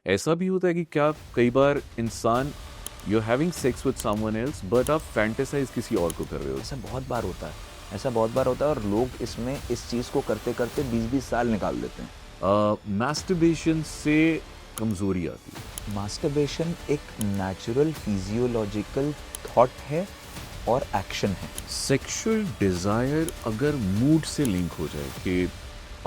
ऐसा भी होता है कि क्या कई बार इंसान you are having sex with someone else but आप फैंटेसाइज किसी और को कर रहे हो? ऐसा बहुत बार होता है, ऐसा बहुत बार होता है और लोग इसमें इस चीज़ को करते करते 20-20 साल निकाल देते हैं। मैस्टरबेशन से कमजोरी आती है। मास्टरबेशन एक नेचुरल फिजियोलॉजिकल थॉट है और एक्शन है। सेक्सुअल डिजायर अगर मूड से लिंक हो जाए कि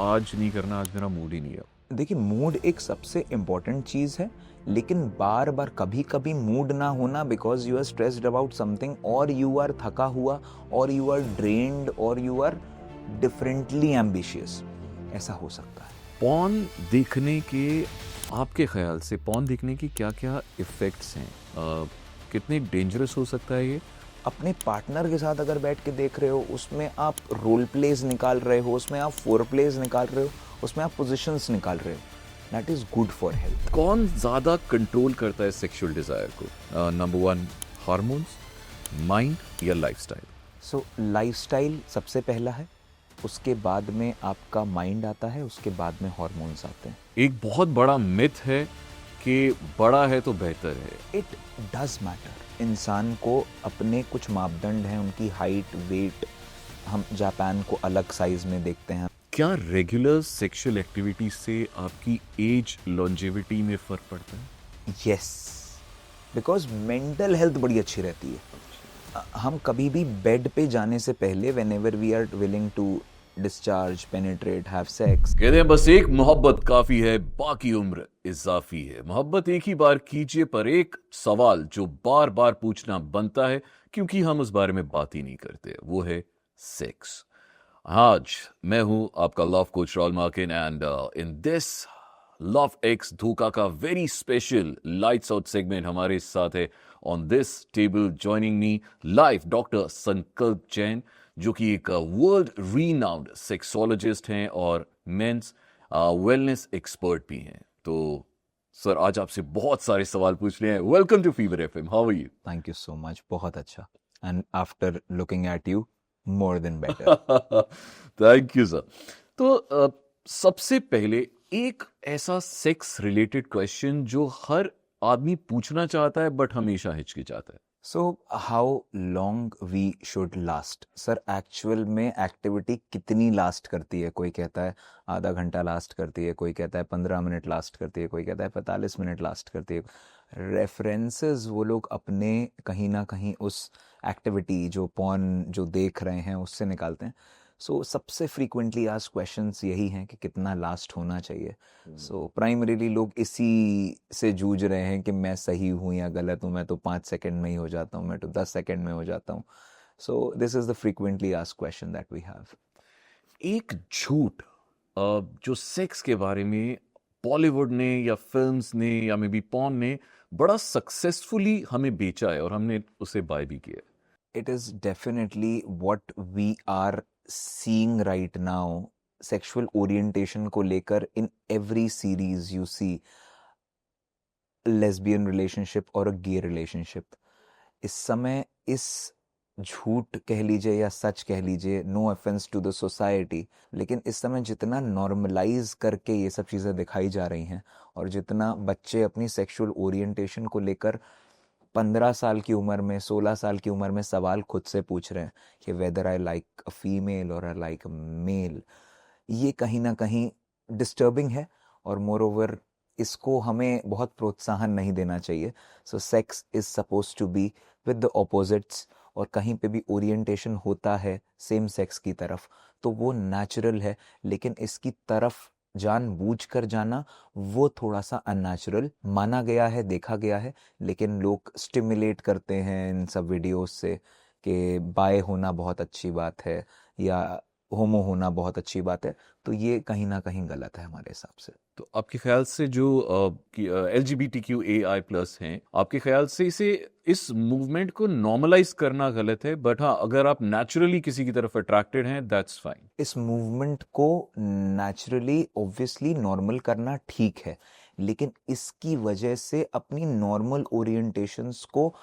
आज नहीं करना, आज मेरा मूड ही नहीं है। देखिए, मूड एक सबसे इम्पॉर्टेंट चीज़ है, लेकिन बार बार कभी कभी मूड ना होना because you are stressed about something, और यू आर थका हुआ, और यू आर ड्रेन्ड, और यू आर डिफरेंटली एम्बिशियस, ऐसा हो सकता है। पॉर्न देखने के, आपके ख्याल से पॉर्न देखने की क्या क्या इफेक्ट्स हैं? कितने डेंजरस हो सकता है ये? अपने पार्टनर के साथ अगर बैठ के देख रहे हो, उसमें आप रोल प्लेज निकाल रहे हो, उसमें आप फोर प्लेज निकाल रहे हो, उसमें आप पोजिशंस निकाल रहे हो, that is good for health. कौन ज्यादा कंट्रोल करता है सेक्सुअल डिजायर को? नंबर वन, हार्मोन्स, माइंड या लाइफस्टाइल? सो लाइफस्टाइल सबसे पहला है, उसके बाद में आपका माइंड आता है, उसके बाद में हार्मोन्स आते हैं। एक बहुत बड़ा मिथ है कि बड़ा है तो बेहतर है। It does matter. इंसान को अपने कुछ मापदंड हैं, उनकी हाइट, वेट, हम जापान को अलग साइज में देखते हैं। क्या रेगुलर सेक्सुअल एक्टिविटी से आपकी एज लॉन्जेविटी में फर्क पड़ता है? यस, बिकॉज मेंटल हेल्थ बड़ी अच्छी रहती है। हम कभी भी बेड पे जाने से पहले, whenever we are willing to discharge, penetrate, have sex, कहते हैं बस एक मोहब्बत काफी है, बाकी उम्र इजाफी है। मोहब्बत एक ही बार कीजिए, पर एक सवाल जो बार बार पूछना बनता है क्योंकि हम उस बारे में बात ही नहीं करते, वो है सेक्स। आज मैं हूं आपका love coach Raul Markin and in this love X Dhokha का very special lights out segment हमारे साथ है on this table joining me live doctor Sankalp Jain, जो कि एक वर्ल्ड रीनाउंड सेक्सोलॉजिस्ट हैं और मेंस वेलनेस एक्सपर्ट भी हैं। तो सर, आज आपसे बहुत सारे सवाल पूछ रहे हैं। Welcome to Fever FM, how are you? Thank you so much, बहुत अच्छा। And after looking at you, more than better. Thank you sir. तो सबसे पहले एक ऐसा सेक्स रिलेटेड क्वेश्चन जो हर आदमी पूछना चाहता है बट हमेशा हिचकिचाता है। So how long we should last? Sir, actual में एक्टिविटी कितनी लास्ट करती है? कोई कहता है आधा घंटा लास्ट करती है, कोई कहता है 15 मिनट लास्ट करती है, कोई कहता है 45 मिनट लास्ट करती है। रेफरेंसेस वो लोग अपने कहीं ना कहीं उस एक्टिविटी, जो पॉर्न जो देख रहे हैं, उससे निकालते हैं। सो सबसे फ्रीक्वेंटली आस्क्ड क्वेश्चंस यही हैं कि कितना लास्ट होना चाहिए। सो प्राइमरीली लोग इसी से जूझ रहे हैं कि मैं सही हूँ या गलत हूँ, मैं तो 5 सेकंड में ही हो जाता हूँ, मैं तो 10 सेकंड में हो जाता हूँ। So this is the frequently asked question that we have. एक झूठ जो सेक्स के बारे में बॉलीवुड ने या फिल्म्स ने या मे बी पॉर्न ने बड़ा सक्सेसफुली हमें बेचा है और हमने उसे बाय भी किया है। It is definitely what we are seeing right now. Sexual orientation को लेकर in every series you see lesbian relationship और अ गे रिलेशनशिप। इस समय इस झूठ कह लीजिए या सच कह लीजिए, no offence to the society, लेकिन इस समय जितना नॉर्मलाइज करके ये सब चीज़ें दिखाई जा रही हैं, और जितना बच्चे अपनी सेक्सुअल ओरिएंटेशन को लेकर 15 साल की उम्र में, 16 साल की उम्र में सवाल खुद से पूछ रहे हैं कि whether I like a female और आई लाइक अ मेल, ये कहीं ना कहीं डिस्टर्बिंग है। और मोर ओवर, इसको हमें बहुत प्रोत्साहन नहीं देना चाहिए। So sex is suppose to be with the opposites, और कहीं पे भी ओरिएंटेशन होता है सेम सेक्स की तरफ, तो वो नेचुरल है, लेकिन इसकी तरफ जानबूझ कर जाना, वो थोड़ा सा अननेचुरल माना गया है, देखा गया है। लेकिन लोग स्टिमुलेट करते हैं इन सब वीडियोस से कि बाय होना बहुत अच्छी बात है या होमो होना बहुत अच्छी बात है, तो ये कहीं ना कहीं गलत है हमारे हिसाब से। तो आपके ख्याल से जो LGBTQAI+ हैं, आपके ख्याल से इसे, इस मूवमेंट को नॉर्मलाइज करना गलत है, बट हाँ, अगर आप नेचुरली किसी की तरफ अट्रैक्टेड हैं, दैट्स फाइन। इस मूवमेंट को नेचुरली ऑब्वियसली नॉर्मल करना ठीक है, लेकिन इसकी वजह से अपनी नॉर्मल ओरिएंटेशंस को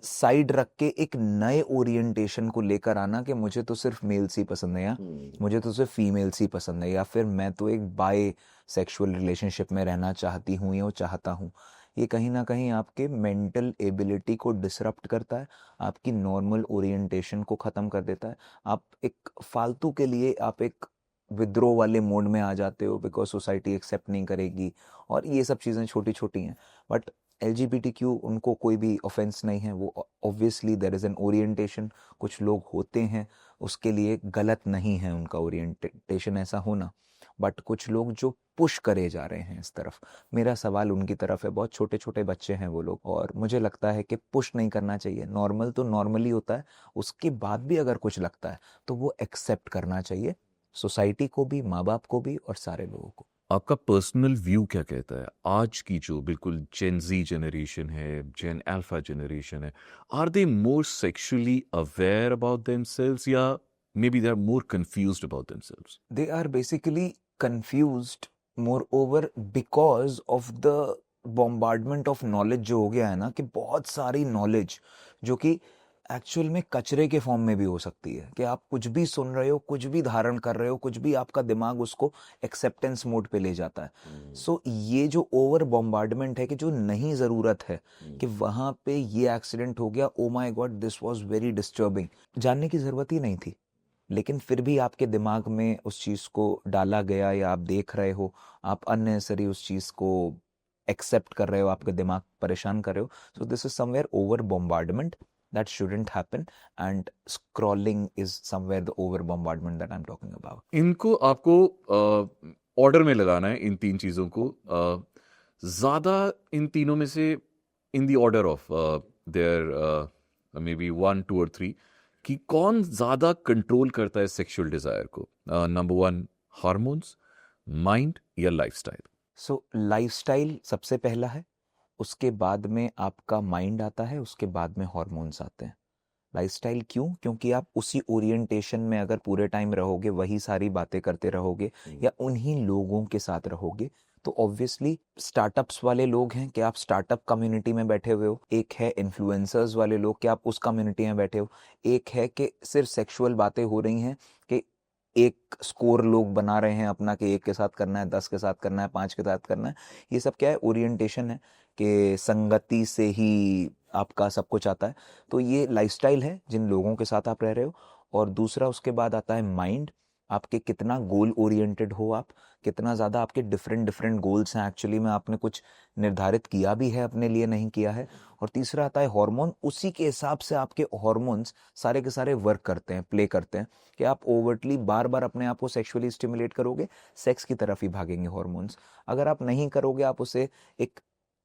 साइड रख के एक नए ओरिएंटेशन को लेकर आना कि मुझे तो सिर्फ मेल्स ही पसंद है, या मुझे तो सिर्फ फीमेल्स ही पसंद है, या फिर मैं तो एक बाय सेक्सुअल रिलेशनशिप में रहना चाहती हूँ या चाहता हूँ। ये कहीं ना कहीं आपके मेंटल एबिलिटी को डिसरप्ट करता है, आपकी नॉर्मल ओरिएंटेशन को ख़त्म कर देता है। आप एक फालतू के लिए आप एक विद्रोह वाले मोड में आ जाते हो बिकॉज सोसाइटी एक्सेप्ट नहीं करेगी, और ये सब चीज़ें छोटी छोटी हैं। बट LGBTQ उनको कोई भी ऑफेंस नहीं है, वो obviously there is an orientation, कुछ लोग होते हैं, उसके लिए गलत नहीं है उनका ओरिएंटेशन ऐसा होना। बट कुछ लोग जो पुश करे जा रहे हैं इस तरफ, मेरा सवाल उनकी तरफ है। बहुत छोटे छोटे बच्चे हैं वो लोग, और मुझे लगता है कि पुश नहीं करना चाहिए। नॉर्मल तो नॉर्मली होता है, उसके बाद भी अगर कुछ लगता है तो वो एक्सेप्ट करना चाहिए, सोसाइटी को भी, माँ बाप को भी, और सारे लोगों को। आपका पर्सनल व्यू क्या कहता है आज की जो बिल्कुल जेन जी जनरेशन है, जेन अल्फा जनरेशन है, are they more sexually aware about themselves या may be they are more confused about themselves? They are basically confused, moreover because of the bombardment of knowledge जो हो गया है ना, कि बहुत सारी नॉलेज जो कि एक्चुअल में कचरे के फॉर्म में भी हो सकती है, कि आप कुछ भी सुन रहे हो, कुछ भी धारण कर रहे हो, कुछ भी आपका दिमाग उसको एक्सेप्टेंस मोड पे ले जाता है। सो ये जो ओवर बॉम्बार्डमेंट है, कि जो नहीं ज़रूरत है, कि वहाँ पे ये एक्सीडेंट हो गया, oh my God this was very disturbing, जानने की ज़रूरत ही नहीं थी, लेकिन फिर भी आपके दिमाग में उस चीज़ को डाला गया, या आप देख रहे हो, आप अननेसेसरी उस चीज़ को एक्सेप्ट कर रहे हो, आपका दिमाग परेशान कर रहे हो। सो this is somewhere over bombardment that shouldn't happen, and scrolling is somewhere the over bombardment that I am talking about. इनको आपको ऑर्डर में लगाना है, इन तीन चीज़ों को ज़्यादा, इन तीनों में से in the order of there may be 1 2 और 3 कि कौन ज़्यादा कंट्रोल करता है सेक्सुअल डिज़ायर को? नंबर 1 हार्मोन्स, माइंड या लाइफस्टाइल? सो लाइफस्टाइल सबसे पहला है, उसके बाद में आपका माइंड आता है, उसके बाद में हॉर्मोन्स आते हैं। लाइफस्टाइल क्यों? क्योंकि आप उसी ओरिएंटेशन में अगर पूरे टाइम रहोगे, वही सारी बातें करते रहोगे, या उन्हीं लोगों के साथ रहोगे, तो ऑब्वियसली स्टार्टअप्स वाले लोग हैं कि आप स्टार्टअप कम्युनिटी में बैठे हुए हो, एक है इन्फ्लुएंसर्स वाले लोग कि आप उस कम्युनिटी में बैठे हो, एक है कि सिर्फ सेक्सुअल बातें हो रही हैं, कि एक स्कोर लोग बना रहे हैं अपना, कि 1 के साथ करना है, 10 के साथ करना है, 5 के साथ करना है। ये सब क्या है? ओरिएंटेशन है, कि संगति से ही आपका सब कुछ आता है। तो ये लाइफस्टाइल है जिन लोगों के साथ आप रह रहे हो। और दूसरा उसके बाद आता है माइंड, आपके कितना गोल ओरिएंटेड हो आप, कितना ज़्यादा आपके डिफरेंट डिफरेंट गोल्स हैं, एक्चुअली में आपने कुछ निर्धारित किया भी है अपने लिए, नहीं किया है। और तीसरा आता है हार्मोन, उसी के हिसाब से आपके हार्मोन्स सारे के सारे वर्क करते हैं, प्ले करते हैं, कि आप ओवरटली बार बार अपने आप को सेक्सुअली स्टिमुलेट करोगे, सेक्स की तरफ ही भागेंगे हार्मोन्स। अगर आप नहीं करोगे, आप उसे एक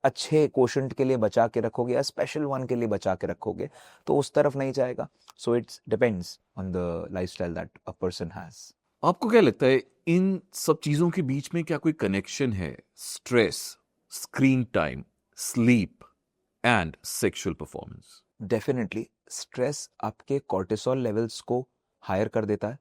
अच्छे क्वोशंट के लिए बचा के रखोगे, या स्पेशल वन के लिए बचा के रखोगे, तो उस तरफ नहीं जाएगा। So it's depends on the lifestyle that a person has. आपको क्या लगता है इन सब चीज़ों के बीच में क्या कोई कनेक्शन है? Stress, screen time, sleep and sexual performance? Definitely stress आपके कॉर्टिसोल लेवल्स को हायर कर देता है,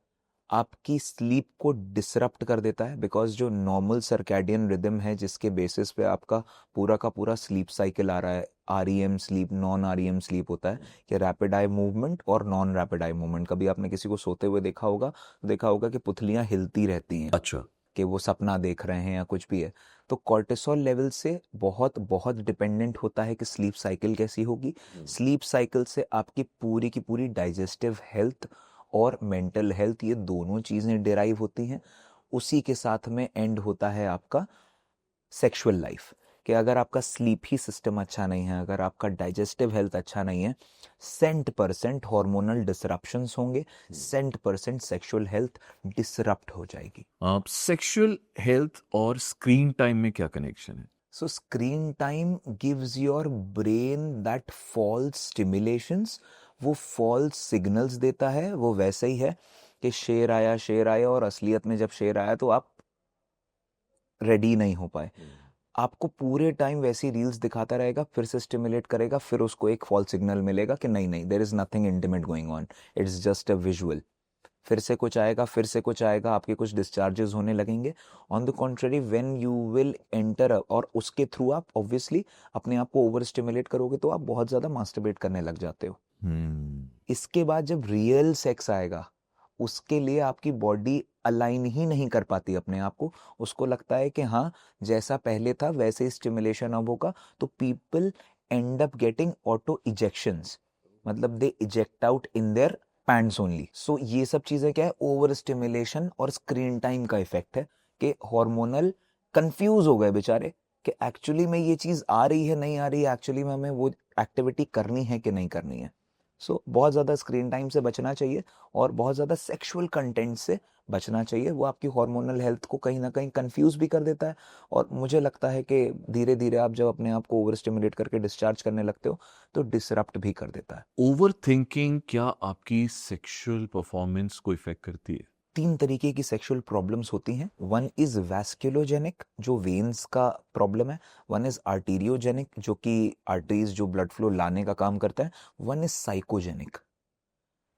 आपकी स्लीप को डिसरप्ट कर देता है, बिकॉज जो नॉर्मल सर्कैडियन रिदम है, जिसके बेसिस पे आपका पूरा का पूरा स्लीप साइकिल आ रहा है, REM sleep, non REM sleep होता है, कि रैपिड आई मूवमेंट और नॉन रैपिड आई मूवमेंट। कभी आपने किसी को सोते हुए देखा होगा, तो देखा होगा कि पुतलियां हिलती रहती हैं, अच्छा, कि वो सपना देख रहे हैं या कुछ भी है। तो कॉर्टिसोल लेवल से बहुत बहुत डिपेंडेंट होता है कि स्लीप साइकिल कैसी होगी। स्लीप साइकिल से आपकी की पूरी डाइजेस्टिव हेल्थ और मेंटल हेल्थ, ये दोनों चीज़ें डिराइव होती हैं। उसी के साथ में एंड होता है आपका सेक्सुअल लाइफ, कि अगर आपका स्लीप ही सिस्टम अच्छा नहीं है, अगर आपका डाइजेस्टिव हेल्थ अच्छा नहीं है, 100% हार्मोनल डिसरप्शंस होंगे, 100% सेक्सुअल हेल्थ डिसरप्ट हो जाएगी। सेक्सुअल हेल्थ और स्क्रीन टाइम में क्या कनेक्शन है? So screen time gives your brain that false stimulations, वो false signals देता है। वो वैसे ही है कि शेर आया, और असलियत में जब शेर आया तो आप रेडी नहीं हो पाए। आपको पूरे टाइम वैसी रील्स दिखाता रहेगा, फिर से स्टिमुलेट करेगा, फिर उसको एक फॉल्स सिग्नल मिलेगा कि नहीं नहीं, there is nothing intimate going on, it's just a visual. फिर से कुछ आएगा, फिर से कुछ आएगा, आपके कुछ डिस्चार्जेस होने लगेंगे। On the contrary when you will enter, और उसके थ्रू आप ऑब्वियसली अपने आप को ओवर स्टिमुलेट करोगे तो आप बहुत ज़्यादा मास्टरबेट करने लग जाते हो। इसके बाद जब रियल सेक्स आएगा, उसके लिए आपकी बॉडी अलाइन ही नहीं कर पाती अपने आप को। उसको लगता है कि हाँ, जैसा पहले था वैसे ही स्टिमुलेशन अब होगा, तो people end up getting auto ejections, मतलब they eject out in their pants only. So ये सब चीज़ें क्या है, ओवर स्टिमुलेशन और स्क्रीन टाइम का इफेक्ट है कि हार्मोनल कंफ्यूज हो गए बेचारे कि एक्चुअली में ये चीज़ आ रही है नहीं आ रही है, एक्चुअली में हमें वो एक्टिविटी करनी है कि नहीं करनी है। सो बहुत ज़्यादा स्क्रीन टाइम से बचना चाहिए और बहुत ज़्यादा सेक्सुअल कंटेंट से बचना चाहिए। वो आपकी हार्मोनल हेल्थ को कहीं ना कहीं कंफ्यूज भी कर देता है, और मुझे लगता है कि धीरे धीरे आप जब अपने आप को ओवर स्टिमुलेट करके डिस्चार्ज करने लगते हो तो डिसरप्ट भी कर देता है। ओवर थिंकिंग क्या आपकी सेक्सुअल परफॉर्मेंस को इफेक्ट करती है? 3 तरीके की सेक्सुअल प्रॉब्लम्स होती हैं। वन इज वैस्कुलोजेनिक, जो वेन्स का प्रॉब्लम है। वन इज आर्टीरियोजेनिक, जो कि आर्टरीज जो ब्लड फ्लो लाने का काम करता है। One is psychogenic.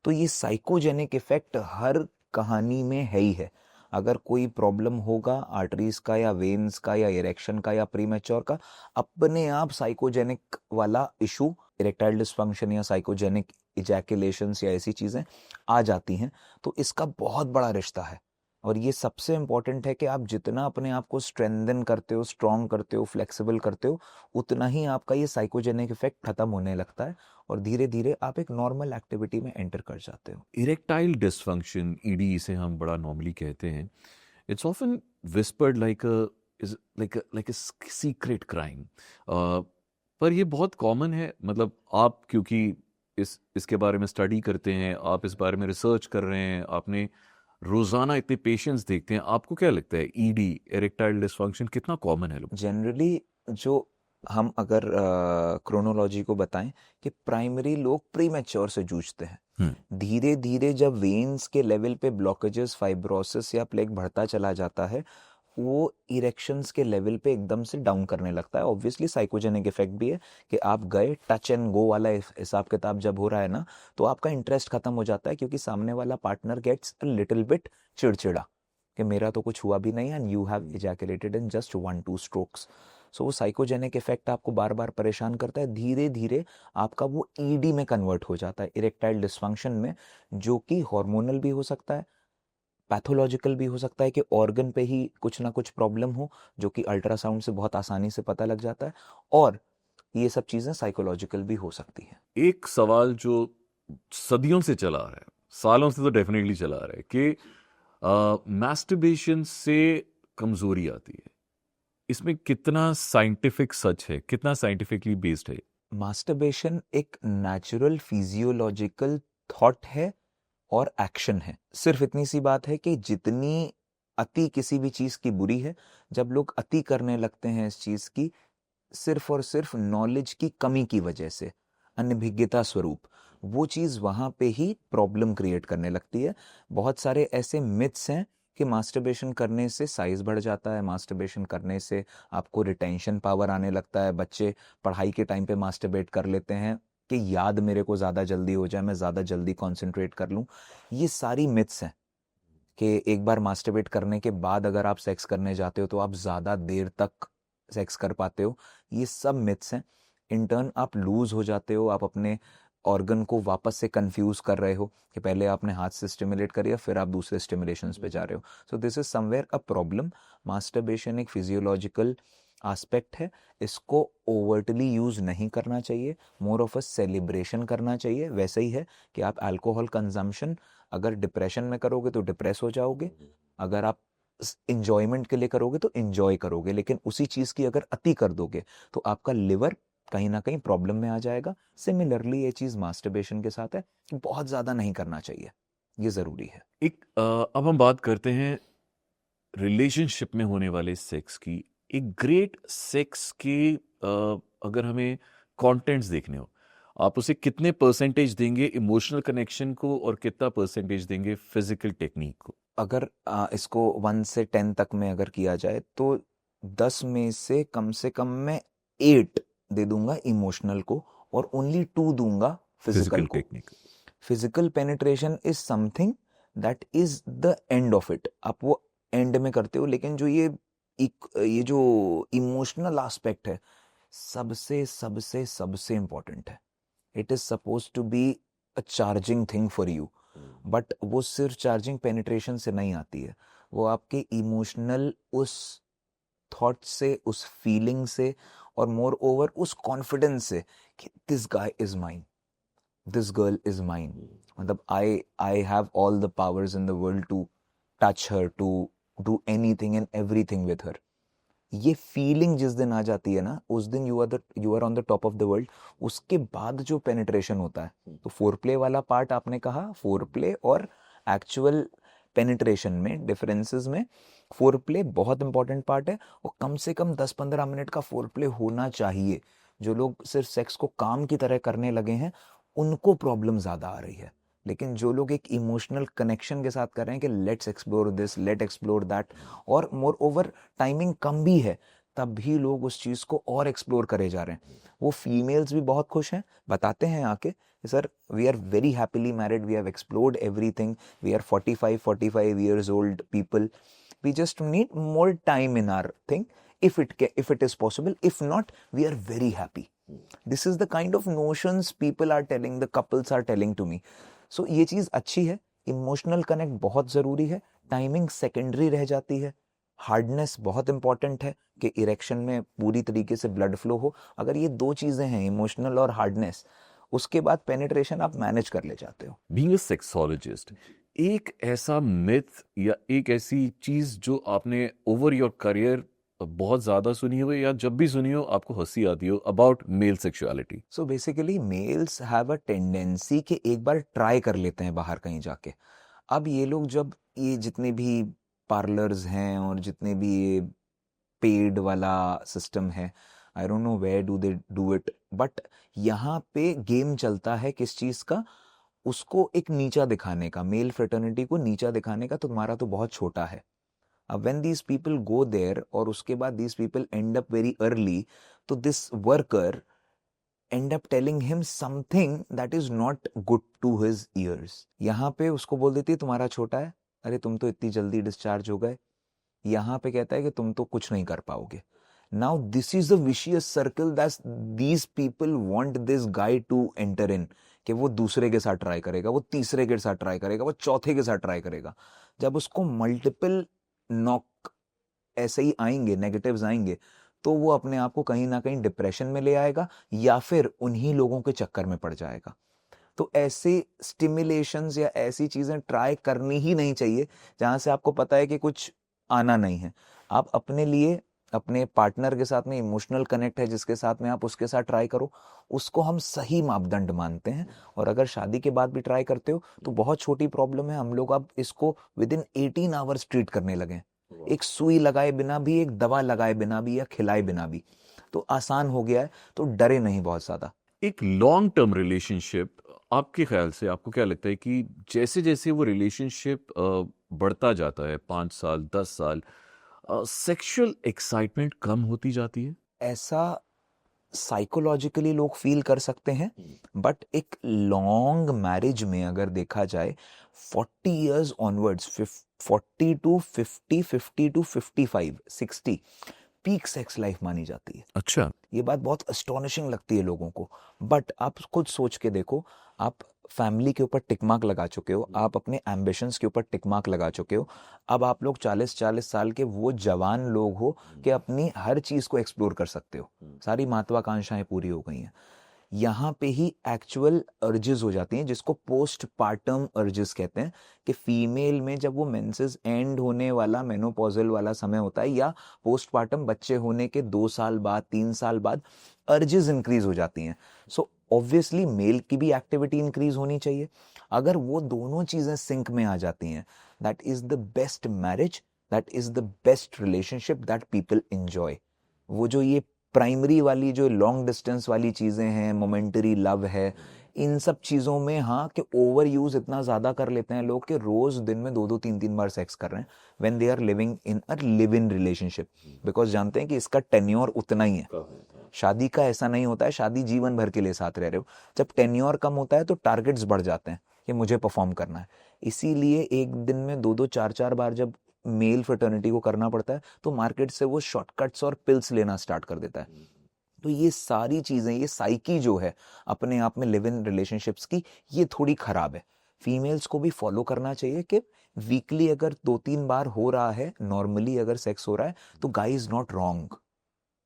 तो ये साइकोजेनिक इफेक्ट हर कहानी में है ही है। अगर कोई प्रॉब्लम होगा आर्टरीज का या वेन्स का या इरेक्शन का या प्रीमेच्योर का, अपने आप साइकोजेनिक वाला इशू, इरेक्टाइल डिस्फंक्शन या साइकोजेनिक इजैकुलेशंस या ऐसी चीज़ें आ जाती हैं। तो इसका बहुत बड़ा रिश्ता है, और ये सबसे इम्पॉर्टेंट है कि आप जितना अपने आप को स्ट्रेंथन करते हो, स्ट्रॉन्ग करते हो, फ्लेक्सिबल करते हो, उतना ही आपका ये साइकोजेनिक इफेक्ट खत्म होने लगता है और धीरे धीरे आप एक नॉर्मल एक्टिविटी में एंटर कर जाते हो। इरेक्टाइल डिसफंक्शन, ईडी इसे हम बड़ा नॉर्मली कहते हैं। It's often whispered like a secret crime. पर ये बहुत कॉमन है। मतलब आप क्योंकि इसके बारे में स्टडी करते हैं, आप इस बारे में रिसर्च कर रहे हैं, आपने रोजाना इतने पेशेंट्स देखते हैं, आपको क्या लगता है ईडी, इरेक्टाइल डिसफंक्शन कितना कॉमन है लोग? जनरली जो हम अगर क्रोनोलॉजी को बताएं कि प्राइमरी लोग प्रीमेच्योर से जूझते हैं। धीरे धीरे जब वेन्स के लेवल पे ब्लॉकेजेस, फाइब्रोसिस या प्लेग बढ़ता चला जाता है, वो इरेक्शंस के लेवल पे एकदम से डाउन करने लगता है। ऑब्वियसली साइकोजेनिक इफेक्ट भी है कि आप गए, टच एंड गो वाला हिसाब किताब जब हो रहा है ना, तो आपका इंटरेस्ट खत्म हो जाता है, क्योंकि सामने वाला partner gets a little bit चिड़चिड़ा कि मेरा तो कुछ हुआ भी नहीं and you have ejaculated in just 1-2 strokes. So वो साइकोजेनिक इफेक्ट आपको बार बार परेशान करता है। धीरे धीरे आपका वो ईडी में कन्वर्ट हो जाता है, इरेक्टाइल डिस्फंक्शन में, जो कि हार्मोनल भी हो सकता है, पैथोलॉजिकल भी हो सकता है कि ऑर्गन पे ही कुछ ना कुछ प्रॉब्लम हो, जो कि अल्ट्रासाउंड से बहुत आसानी से पता लग जाता है, और ये सब चीज़ें साइकोलॉजिकल भी हो सकती हैं। एक सवाल जो सदियों से चला आ रहा है, सालों से तो डेफिनेटली चला आ रहा है कि मैस्टरबेशन से कमजोरी आती है। इसमें कितना साइंटिफिक सच है, कितना साइंटिफिकली बेस्ड है? मास्टरबेशन एक नेचुरल फिजियोलॉजिकल थॉट है और एक्शन है। सिर्फ इतनी सी बात है कि जितनी अति किसी भी चीज़ की बुरी है, जब लोग अति करने लगते हैं इस चीज़ की, सिर्फ और सिर्फ नॉलेज की कमी की वजह से, अनभिज्ञता स्वरूप, वो चीज़ वहाँ पे ही प्रॉब्लम क्रिएट करने लगती है। बहुत सारे ऐसे मिथ्स हैं कि मास्टरबेशन करने से साइज बढ़ जाता है, मास्टरबेशन करने से आपको रिटेंशन पावर आने लगता है, बच्चे पढ़ाई के टाइम पे मास्टरबेट कर लेते हैं कि याद मेरे को ज़्यादा जल्दी हो जाए, मैं ज़्यादा जल्दी कॉन्सेंट्रेट कर लूँ। ये सारी मिथ्स हैं कि एक बार मास्टरबेट करने के बाद अगर आप सेक्स करने जाते हो तो आप ज़्यादा देर तक सेक्स कर पाते हो। ये सब मिथ्स हैं। इन टर्न आप लूज हो जाते हो, आप अपने ऑर्गन को वापस से कंफ्यूज कर रहे हो कि पहले आपने हाथ से स्टिमुलेट करिए, फिर आप दूसरे स्टिमुलेशंस पे जा रहे हो। सो this is somewhere a problem. Masturbation एक फिजियोलॉजिकल एस्पेक्ट है, इसको ओवर्टली यूज नहीं करना चाहिए, मोर ऑफ अ सेलिब्रेशन करना चाहिए। वैसे ही है कि आप अल्कोहल कंजम्पशन अगर डिप्रेशन में करोगे तो डिप्रेस हो जाओगे, अगर आप इंजॉयमेंट के लिए करोगे तो इंजॉय करोगे, लेकिन उसी चीज़ की अगर अति कर दोगे तो आपका लिवर कहीं ना कहीं प्रॉब्लम में आ जाएगा। सिमिलरली ये चीज़ मास्टरबेशन के साथ है कि बहुत ज़्यादा नहीं करना चाहिए, ये ज़रूरी है। अब हम बात करते हैं रिलेशनशिप में होने वाले सेक्स की। एक ग्रेट सेक्स के अगर हमें कंटेंट्स देखने हो, आप उसे कितने परसेंटेज देंगे इमोशनल कनेक्शन को, और कितना परसेंटेज देंगे फिजिकल टेक्निक को? अगर इसको 1 से 10 तक में अगर किया जाए तो 10 में से कम मैं 8 दे दूंगा इमोशनल को, और ओनली 2 दूंगा फिजिकल को। Technique. Physical penetration is something that is the end of it, आप वो एंड में करते हो। लेकिन जो ये जो इमोशनल एस्पेक्ट है सबसे सबसे सबसे इम्पोर्टेंट है। It is suppose to be a charging thing for you, but वो सिर्फ चार्जिंग पेनिट्रेशन से नहीं आती है, वो आपके इमोशनल उस थॉट से, उस फीलिंग से, और मोर ओवर उस कॉन्फिडेंस से कि this guy is mine, this girl is mine. मतलब I have all the powers in the world to touch her, to do anything and everything with her. ये feeling जिस दिन आ जाती है ना, उस दिन you are on the top of the world. उसके बाद जो पेनिट्रेशन होता है, तो फोरप्ले वाला पार्ट आपने कहा, फोरप्ले और एक्चुअल पेनिट्रेशन में डिफरेंसेस में फोरप्ले बहुत इंपॉर्टेंट पार्ट है, और कम से कम 10-15 मिनट का फोरप्ले होना चाहिए। जो लोग सिर्फ सेक्स को काम की तरह करने लगे हैं उनको प्रॉब्लम ज़्यादा आ रही है। लेकिन जो लोग एक इमोशनल कनेक्शन के साथ कर रहे हैं कि let's explore this, let explore that, और मोर ओवर टाइमिंग कम भी है, तब भी लोग उस चीज़ को और एक्सप्लोर करे जा रहे हैं। वो फीमेल्स भी बहुत खुश हैं, बताते हैं आके, sir we are very happily married, we have explored everything, we are 45 years old people, we just need more time in our thing, if it is possible, if not we are very happy. This is the kind of notions people are telling, the couples are telling to me. So ये चीज़ अच्छी है, emotional connect बहुत ज़रूरी है, timing secondary रह जाती है, hardness बहुत इंपॉर्टेंट है कि इरेक्शन में पूरी तरीके से ब्लड फ्लो हो। अगर ये दो चीज़ें हैं, इमोशनल और हार्डनेस, उसके बाद पेनिट्रेशन आप मैनेज कर ले जाते हो। बीइंग अ सेक्सोलॉजिस्ट, एक ऐसा मिथ या एक ऐसी चीज जो आपने ओवर योर करियर बहुत ज्यादा सुनी हो, या जब भी सुनी हो आपको हंसी आती हो, about male sexuality? So basically males have a tendency कि एक बार ट्राई कर लेते हैं बाहर कहीं जाके। अब ये लोग जब ये जितने भी पार्लर्स हैं और जितने भी ये पेड वाला सिस्टम है, I don't know where do they do it, but यहाँ पे गेम चलता है किस चीज़ का, उसको एक नीचा दिखाने का, मेल फ्रेटर्निटी को नीचा दिखाने का, तुम्हारा तो बहुत छोटा है। अब when these people go there और उसके बाद these people end up very early, तो this worker end up telling him something that is not good to his ears. यहाँ पे उसको बोल देती है तुम्हारा छोटा है, अरे तुम तो इतनी जल्दी डिस्चार्ज हो गए। यहाँ पे कहता है कि तुम तो कुछ नहीं कर पाओगे। Now this is a vicious circle that these people want this guy to enter in, कि वो दूसरे के साथ ट्राई करेगा, वो तीसरे के साथ ट्राई करेगा, वो चौथे के साथ ट्राई करेगा। जब उसको मल्टीपल नॉक ऐसे ही आएंगे, नेगेटिव्स आएंगे, तो वो अपने आप को कहीं ना कहीं डिप्रेशन में ले आएगा या फिर उन्हीं लोगों के चक्कर में पड़ जाएगा। तो ऐसे स्टिमुलेशंस या ऐसी चीजें ट्राई करनी ही नहीं चाहिए जहां से आपको पता है कि कुछ आना नहीं है। आप अपने लिए, अपने पार्टनर के साथ में इमोशनल कनेक्ट है जिसके साथ में आप उसके साथ ट्राई करो, उसको हम सही मापदंड मानते हैं। और अगर शादी के बाद भी ट्राई करते हो तो बहुत छोटी प्रॉब्लम है, हम लोग अब इसको विद इन 18 आवर्स ट्रीट करने लगे, एक सुई लगाए बिना भी, एक दवा लगाए बिना भी, या खिलाए बिना भी, तो आसान हो गया है। तो डरे नहीं बहुत ज्यादा। एक लॉन्ग टर्म रिलेशनशिप, आपके ख्याल से आपको क्या लगता है कि जैसे जैसे वो रिलेशनशिप बढ़ता जाता है, 5 साल 10 साल, सेक्सुअल एक्साइटमेंट कम होती जाती है? ऐसा साइकोलॉजिकली लोग फील कर सकते हैं, बट एक लॉन्ग मैरिज में अगर देखा जाए 40 years onwards, 40 to 50, 50 to 55, 60 peak sex life मानी जाती है। अच्छा, ये बात बहुत अस्टोनिशिंग लगती है लोगों को, बट आप खुद सोच के देखो, आप फैमिली के ऊपर टिक मार्क लगा चुके हो, आप अपने एम्बिशंस के ऊपर टिक मार्क लगा चुके हो, अब आप लोग 40 साल के वो जवान लोग हो कि अपनी हर चीज़ को एक्सप्लोर कर सकते हो, सारी महत्वाकांक्षाएं पूरी हो गई हैं। यहाँ पे ही एक्चुअल अर्जेस हो जाती हैं, जिसको पोस्ट पार्टम अर्जेस कहते हैं, कि फीमेल में जब वो मेंसेस एंड होने वाला मेनोपॉजल वाला समय होता है, या पोस्ट पार्टम बच्चे होने के 2 साल बाद, 3 साल बाद अर्जेस इंक्रीज हो जाती हैं। सो ऑब्वियसली मेल की भी एक्टिविटी इंक्रीज होनी चाहिए। अगर वो दोनों चीज़ें सिंक में आ जाती हैं, that is the best marriage, that is the best relationship that people enjoy. वो जो ये प्राइमरी वाली जो लॉन्ग डिस्टेंस वाली चीज़ें हैं, मोमेंटरी लव है, इन सब चीज़ों में हाँ कि ओवर यूज इतना ज़्यादा कर लेते हैं लोग कि रोज़ दिन में 2-2 3-3 बार सेक्स कर रहे हैं when they are living in a live in relationship, because जानते हैं कि इसका टेन्योर उतना ही है। शादी का ऐसा नहीं होता है, शादी जीवन भर के लिए साथ रह रहे हो। जब टेन्योर कम होता है तो टारगेट्स बढ़ जाते हैं, कि मुझे परफॉर्म करना है। इसीलिए एक दिन में 2-2 4-4 बार जब मेल फ्रेटर्निटी को करना पड़ता है तो मार्केट से वो शॉर्टकट्स और पिल्स लेना स्टार्ट कर देता है। तो ये सारी चीज़ें, ये साइकी जो है अपने आप में लिव इन रिलेशनशिप्स की, ये थोड़ी खराब है। फीमेल्स को भी फॉलो करना चाहिए कि वीकली अगर 2-3 बार हो रहा है, नॉर्मली अगर सेक्स हो रहा है, तो guy is not wrong.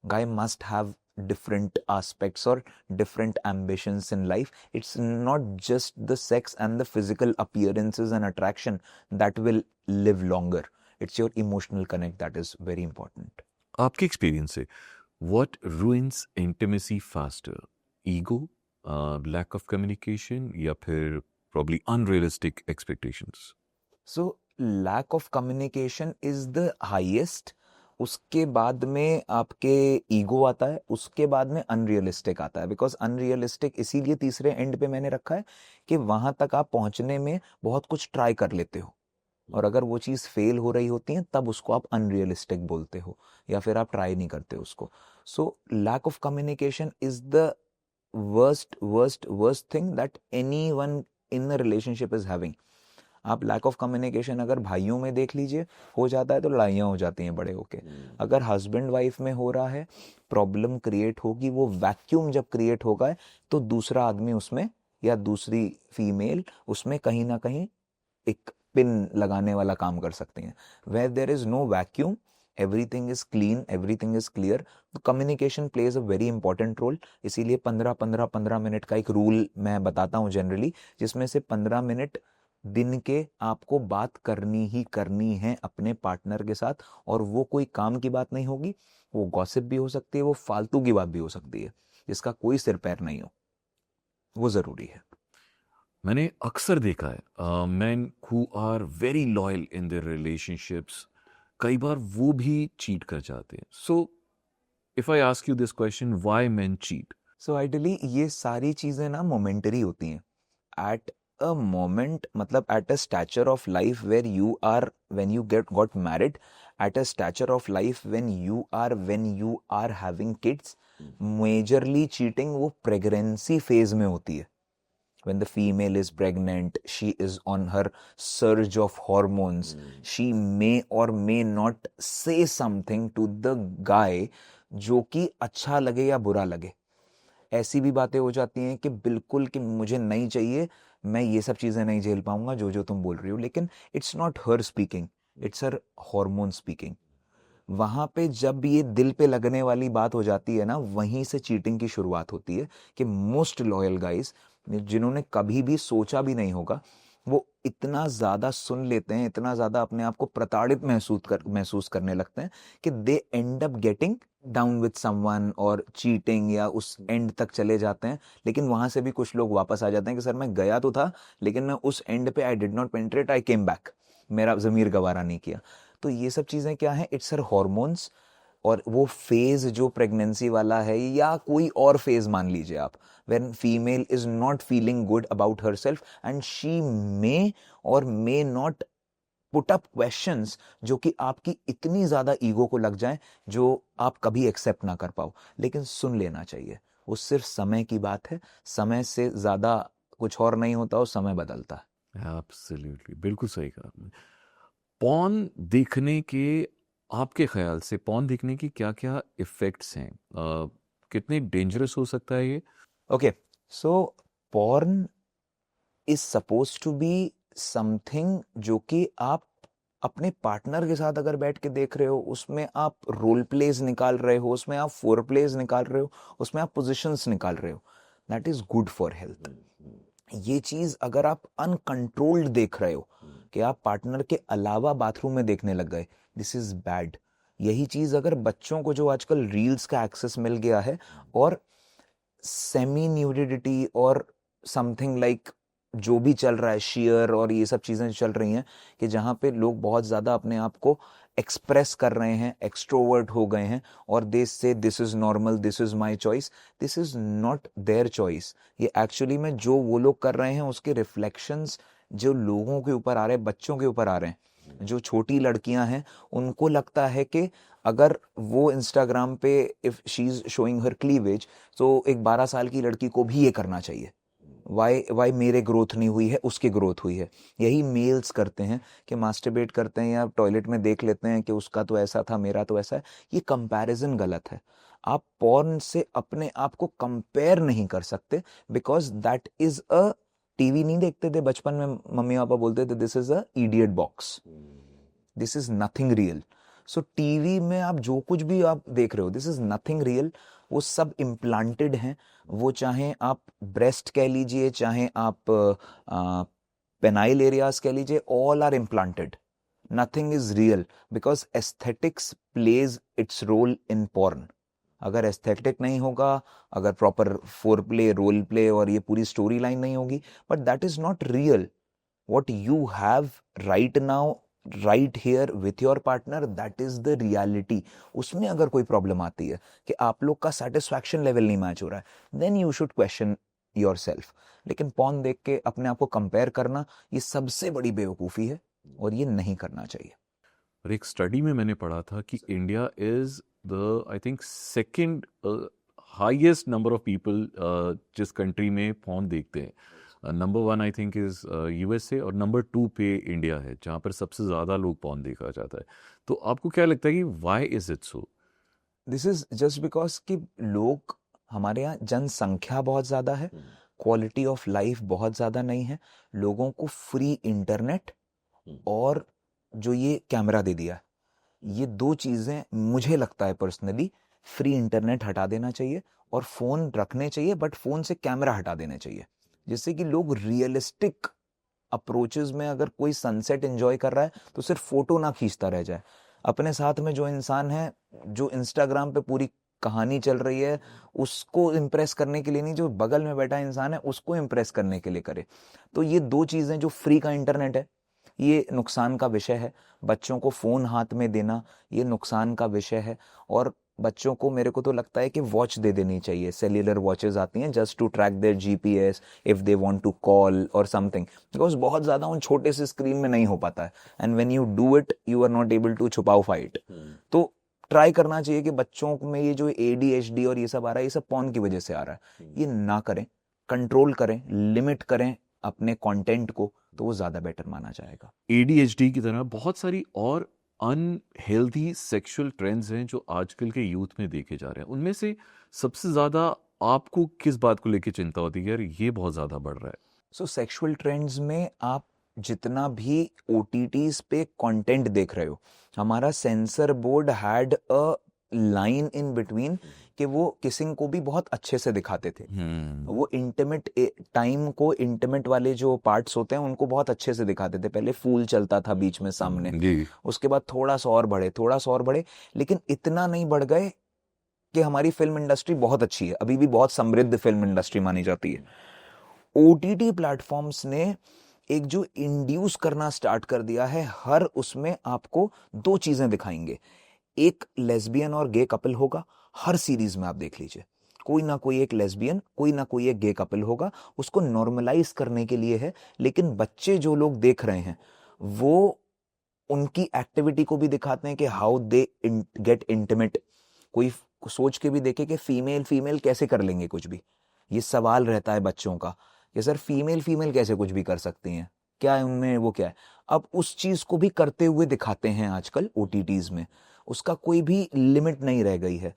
guy must have different aspects or different ambitions in life. It's not just the sex and the physical appearances and attraction that will live longer. It's your emotional connect that is very important. आपके experience से what ruins intimacy faster? Ego, lack of communication, या फिर probably unrealistic expectations? So lack of communication is the highest. उसके बाद में आपके ego आता है, उसके बाद में अनरियलिस्टिक आता है। बिकॉज अनरियलिस्टिक इसीलिए तीसरे एंड पे मैंने रखा है कि वहां तक आप पहुंचने में बहुत कुछ ट्राई कर लेते हो, और अगर वो चीज़ फेल हो रही होती है तब उसको आप अनरियलिस्टिक बोलते हो, या फिर आप ट्राई नहीं करते उसको। So lack of communication is the worst worst worst thing that any one in a relationship is having. आप लैक ऑफ कम्युनिकेशन अगर भाइयों में देख लीजिए, हो जाता है तो लड़ाइयाँ हो जाती हैं बड़े होके। अगर हस्बैंड वाइफ में हो रहा है, प्रॉब्लम क्रिएट होगी, वो वैक्यूम जब क्रिएट होगा तो दूसरा आदमी उसमें या दूसरी फीमेल उसमें कहीं ना कहीं एक पिन लगाने वाला काम कर सकती हैं। Where there is no vacuum, everything is clean, everything is clear, तो communication plays a very important role. इसीलिए 15-15-15 मिनट का एक रूल मैं बताता हूँ जनरली, जिसमें से 15 मिनट दिन के आपको बात करनी ही करनी है अपने पार्टनर के साथ। और वो कोई काम की बात नहीं होगी, वो गॉसिप भी हो सकती है, वो फालतू की बात भी हो सकती है, जिसका कोई सिर पैर नहीं हो, वो ज़रूरी है। मैंने अक्सर देखा है men who are very loyal in their relationships, कई बार वो भी चीट कर जाते हैं. So if I ask you this question, why men cheat? सो आइडियली ये सारी चीज़ें ना मोमेंटरी होती हैं। एट अ मोमेंट, मतलब at a stature of life where you are, when you got married, at a stature of life when you are having kids, majorly cheating वो pregnancy phase में होती है। when the female is pregnant, she is on her surge of hormones, she may or may not say something to the guy जो कि अच्छा लगे या बुरा लगे। ऐसी भी बातें हो जाती हैं कि बिल्कुल कि मुझे नहीं चाहिए, मैं ये सब चीज़ें नहीं झेल पाऊंगा जो जो तुम बोल रही हो, लेकिन it's not her speaking, it's her hormone speaking. वहां पे जब ये दिल पे लगने वाली बात हो जाती है ना, वहीं से चीटिंग की शुरुआत होती है। कि मोस्ट लॉयल गाइज, जिन्होंने कभी भी सोचा भी नहीं होगा, वो इतना ज्यादा सुन लेते हैं, इतना ज्यादा अपने आप को प्रताड़ित महसूस करने लगते हैं कि they end up getting down with someone और चीटिंग, या उस एंड तक चले जाते हैं। लेकिन वहां से भी कुछ लोग वापस आ जाते हैं कि सर मैं गया तो था, लेकिन मैं उस एंड पे I did not penetrate, I came back, मेरा जमीर गवारा नहीं किया। तो ये सब चीज़ें क्या हैं, इट्स हर हॉर्मोन्स। और वो फेज जो प्रेगनेंसी वाला है, या कोई और फेज मान लीजिए आप, when female is not feeling good about her self and she may और may not put up questions जो कि आपकी इतनी ज़्यादा ईगो को लग जाए, जो आप कभी एक्सेप्ट ना कर पाओ। लेकिन सुन लेना चाहिए, वो सिर्फ समय की बात है, समय से ज़्यादा कुछ और नहीं होता, और समय बदलता है। एब्सोल्युटली, बिल्कुल सही कहा आपने. पॉर्न देखने के, आपके ख्याल से पॉर्न देखने की क्या क्या इफेक्ट्स हैं? कितने डेंजरस हो सकता है ये? Okay, so porn is suppose to be something जो कि आप अपने पार्टनर के साथ अगर बैठ के देख रहे हो, उसमें आप रोल प्लेज निकाल रहे हो, उसमें आप फोर प्लेज निकाल रहे हो, उसमें आप पोजिशंस निकाल रहे हो, that is good for health. ये चीज अगर आप अनकंट्रोल्ड देख रहे हो, कि आप पार्टनर के अलावा बाथरूम में देखने लग गए, दिस इज बैड। यही चीज अगर बच्चों को, जो आजकल रील्स का एक्सेस मिल गया है, और सेमी न्यूडिटी और समथिंग लाइक जो भी चल रहा है, शेयर और ये सब चीज़ें चल रही हैं, कि जहाँ पे लोग बहुत ज़्यादा अपने आप को एक्सप्रेस कर रहे हैं, एक्सट्रोवर्ट हो गए हैं, और दे से this is normal, this is my choice, this is not their choice. ये एक्चुअली में जो वो लोग कर रहे हैं, उसके रिफ्लेक्शंस जो लोगों के ऊपर आ रहे हैं, बच्चों के ऊपर आ रहे हैं। जो छोटी लड़कियां हैं, उनको लगता है कि अगर वो इंस्टाग्राम पे if she is showing her cleavage, तो एक 12 साल की लड़की को भी ये करना चाहिए। वाई मेरे ग्रोथ नहीं हुई है, उसकी ग्रोथ हुई है। यही मेल्स करते हैं कि मास्टरबेट करते हैं या टॉयलेट में देख लेते हैं कि उसका तो ऐसा था, मेरा तो ऐसा है। ये कंपैरिजन गलत है। आप पॉर्न से अपने आप को कंपेयर नहीं कर सकते, because that is a, TV नहीं देखते थे बचपन में, मम्मी पापा बोलते थे this is a idiot box, this is nothing real. So TV में आप जो कुछ भी आप देख रहे हो, दिस इज नथिंग रियल। वो सब इम्प्लांटेड हैं। वो चाहे आप ब्रेस्ट कह लीजिए, चाहे आप पेनाइल एरियाज कह लीजिए, all are implanted. Nothing is real, because aesthetics plays its role in porn. अगर एस्थेटिक नहीं होगा, अगर proper foreplay, role play और ये पूरी स्टोरी लाइन नहीं होगी, but that is not real. what you have right now, right here with your partner, that is the reality. उसमें अगर कोई प्रॉब्लम आती है कि आप लोग का सेटिस्फैक्शन लेवल नहीं मैच हो रहा है, then you should question yourself. लेकिन पॉर्न देख के अपने आप को कंपेयर करना, ये सबसे बड़ी बेवकूफ़ी है और ये नहीं करना चाहिए। और एक स्टडी में मैंने पढ़ा था कि India is the I think second highest number of people जिस कंट्री में पॉर्न देखते हैं। Number 1 I think is USA और नंबर 2 पे इंडिया है, जहाँ पर सबसे ज़्यादा लोग पॉर्न देखा जाता है। तो आपको क्या लगता है कि why is it so? This is just because कि लोग, हमारे यहाँ जनसंख्या बहुत ज़्यादा है, क्वालिटी ऑफ लाइफ बहुत ज़्यादा नहीं है। लोगों को फ्री इंटरनेट और जो ये कैमरा दे दिया, ये दो चीज़ें मुझे लगता है पर्सनली, फ्री इंटरनेट हटा देना चाहिए और फ़ोन रखने चाहिए, बट फ़ोन से कैमरा हटा देने चाहिए, जिससे कि लोग रियलिस्टिक अप्रोचेस में, अगर कोई सनसेट एंजॉय कर रहा है तो सिर्फ फोटो ना खींचता रह जाए। अपने साथ में जो इंसान है, जो इंस्टाग्राम पे पूरी कहानी चल रही है, उसको इम्प्रेस करने के लिए नहीं, जो बगल में बैठा इंसान है उसको इम्प्रेस करने के लिए करे। तो ये दो चीज़ें, जो फ्री का इंटरनेट है, ये नुकसान का विषय है। बच्चों को फ़ोन हाथ में देना, ये नुकसान का विषय है। और बच्चों को, मेरे को तो लगता है कि वॉच दे देनी चाहिए। सेल्युलर वॉचेस आती हैं just to track their GPS if they want to call और समथिंग, बिकॉज बहुत ज़्यादा उन छोटे से स्क्रीन में नहीं हो पाता है, and when you do it you are not able to छुपाओ फाइट। तो ट्राई करना चाहिए कि बच्चों में ये जो ADHD और ये सब आ रहा है, ये सब पॉर्न की वजह से आ रहा है, ये ना करें, कंट्रोल करें, लिमिट करें अपने कंटेंट को, तो वो ज़्यादा बेटर माना जाएगा। ADHD की तरह बहुत सारी और अनहेल्दी सेक्सुअल ट्रेंड्स हैं जो आजकल के यूथ में देखे जा रहे हैं। उनमें से सबसे ज़्यादा आपको किस बात को लेकर चिंता होती है यार, ये बहुत ज़्यादा बढ़ रहा है? सो सेक्सुअल ट्रेंड्स में आप जितना भी OTTs पे कंटेंट देख रहे हो, हमारा sensor board had a line in between कि वो किसिंग को भी बहुत अच्छे से दिखाते थे। वो इंटिमेट टाइम को, इंटिमेट वाले जो पार्ट्स होते हैं उनको बहुत अच्छे से दिखाते थे। पहले फूल चलता था बीच में सामने, जी। उसके बाद थोड़ा सा और बढ़े, थोड़ा सा और बढ़े, लेकिन इतना नहीं बढ़ गए कि हमारी फिल्म इंडस्ट्री बहुत अच्छी है, अभी भी बहुत समृद्ध फिल्म इंडस्ट्री मानी जाती है। OTT प्लेटफॉर्म्स ने एक जो इंड्यूस करना स्टार्ट कर दिया है, हर उसमें आपको दो चीजें दिखाएंगे। एक लेस्बियन और गे कपल होगा, हर सीरीज में आप देख लीजिए, कोई ना कोई एक लेस्बियन, कोई ना कोई एक गे कपल होगा। उसको नॉर्मलाइज करने के लिए है, लेकिन बच्चे जो लोग देख रहे हैं वो उनकी एक्टिविटी को भी दिखाते हैं कि हाउ दे गेट इंटिमेट। कोई सोच के भी देखे कि फीमेल फीमेल कैसे कर लेंगे कुछ भी। ये सवाल रहता है बच्चों का कि सर फीमेल फीमेल कैसे कुछ भी कर सकती हैं, क्या है उनमें, वो क्या है। अब उस चीज को भी करते हुए दिखाते हैं आजकल OTTs में, उसका कोई भी लिमिट नहीं रह गई है।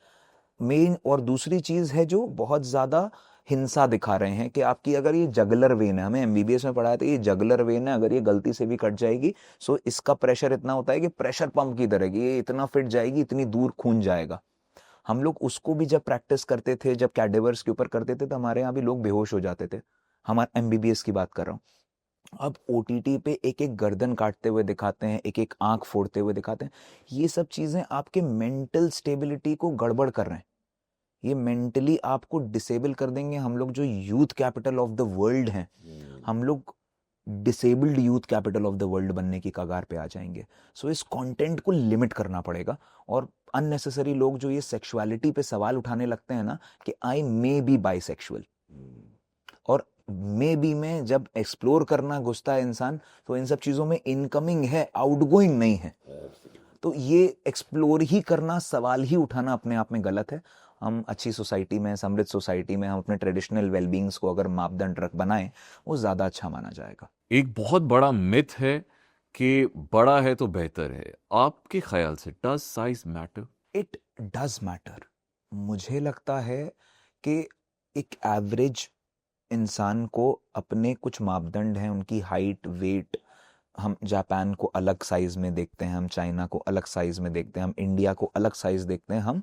मेन और दूसरी चीज है जो बहुत ज्यादा हिंसा दिखा रहे हैं कि आपकी अगर ये जगलर वेन है, हमें MBBS में पढ़ाया था, ये जगलर वेन है, अगर ये गलती से भी कट जाएगी सो इसका प्रेशर इतना होता है कि प्रेशर पंप की तरह, ये इतना फिट जाएगी, इतनी दूर खून जाएगा। हम लोग उसको भी जब प्रैक्टिस करते थे, जब कैडेवर्स के ऊपर करते थे, तो हमारे यहाँ भी लोग बेहोश हो जाते थे। हमारे MBBS की बात कर रहा हूँ। अब OTT पे एक एक गर्दन काटते हुए दिखाते हैं, एक एक आंख फोड़ते हुए दिखाते हैं। ये सब चीजें आपके मेंटल स्टेबिलिटी को गड़बड़ कर रहे हैं, ये मेंटली आपको डिसेबल कर देंगे। हम लोग जो youth capital of the world हैं, हम लोग disabled youth capital of the world बनने की कगार पे आ जाएंगे। सो इस कंटेंट को लिमिट करना पड़ेगा। और अननेसेसरी लोग जो ये सेक्सुअलिटी पे सवाल उठाने लगते हैं ना कि आई मे बी बाइसेक्सुअल, और मे बी में जब एक्सप्लोर करना घुसता है इंसान, तो इन सब चीजों में इनकमिंग है, आउटगोइंग नहीं है। तो ये एक्सप्लोर ही करना, सवाल ही उठाना अपने आप में गलत है। हम अच्छी सोसाइटी में, समृद्ध सोसाइटी में हम अपने ट्रेडिशनल वेलबींग्स को अगर मापदंड रख बनाएं, वो ज़्यादा अच्छा माना जाएगा। एक बहुत बड़ा मिथ है कि बड़ा है तो बेहतर है। आपके ख्याल से does size matter? It does matter. मुझे लगता है कि एक एवरेज इंसान को अपने कुछ मापदंड हैं, उनकी हाइट, वेट, हम जापान को अलग साइज में देखते हैं, हम चाइना को अलग साइज में देखते हैं, हम इंडिया को अलग साइज देखते हैं, हम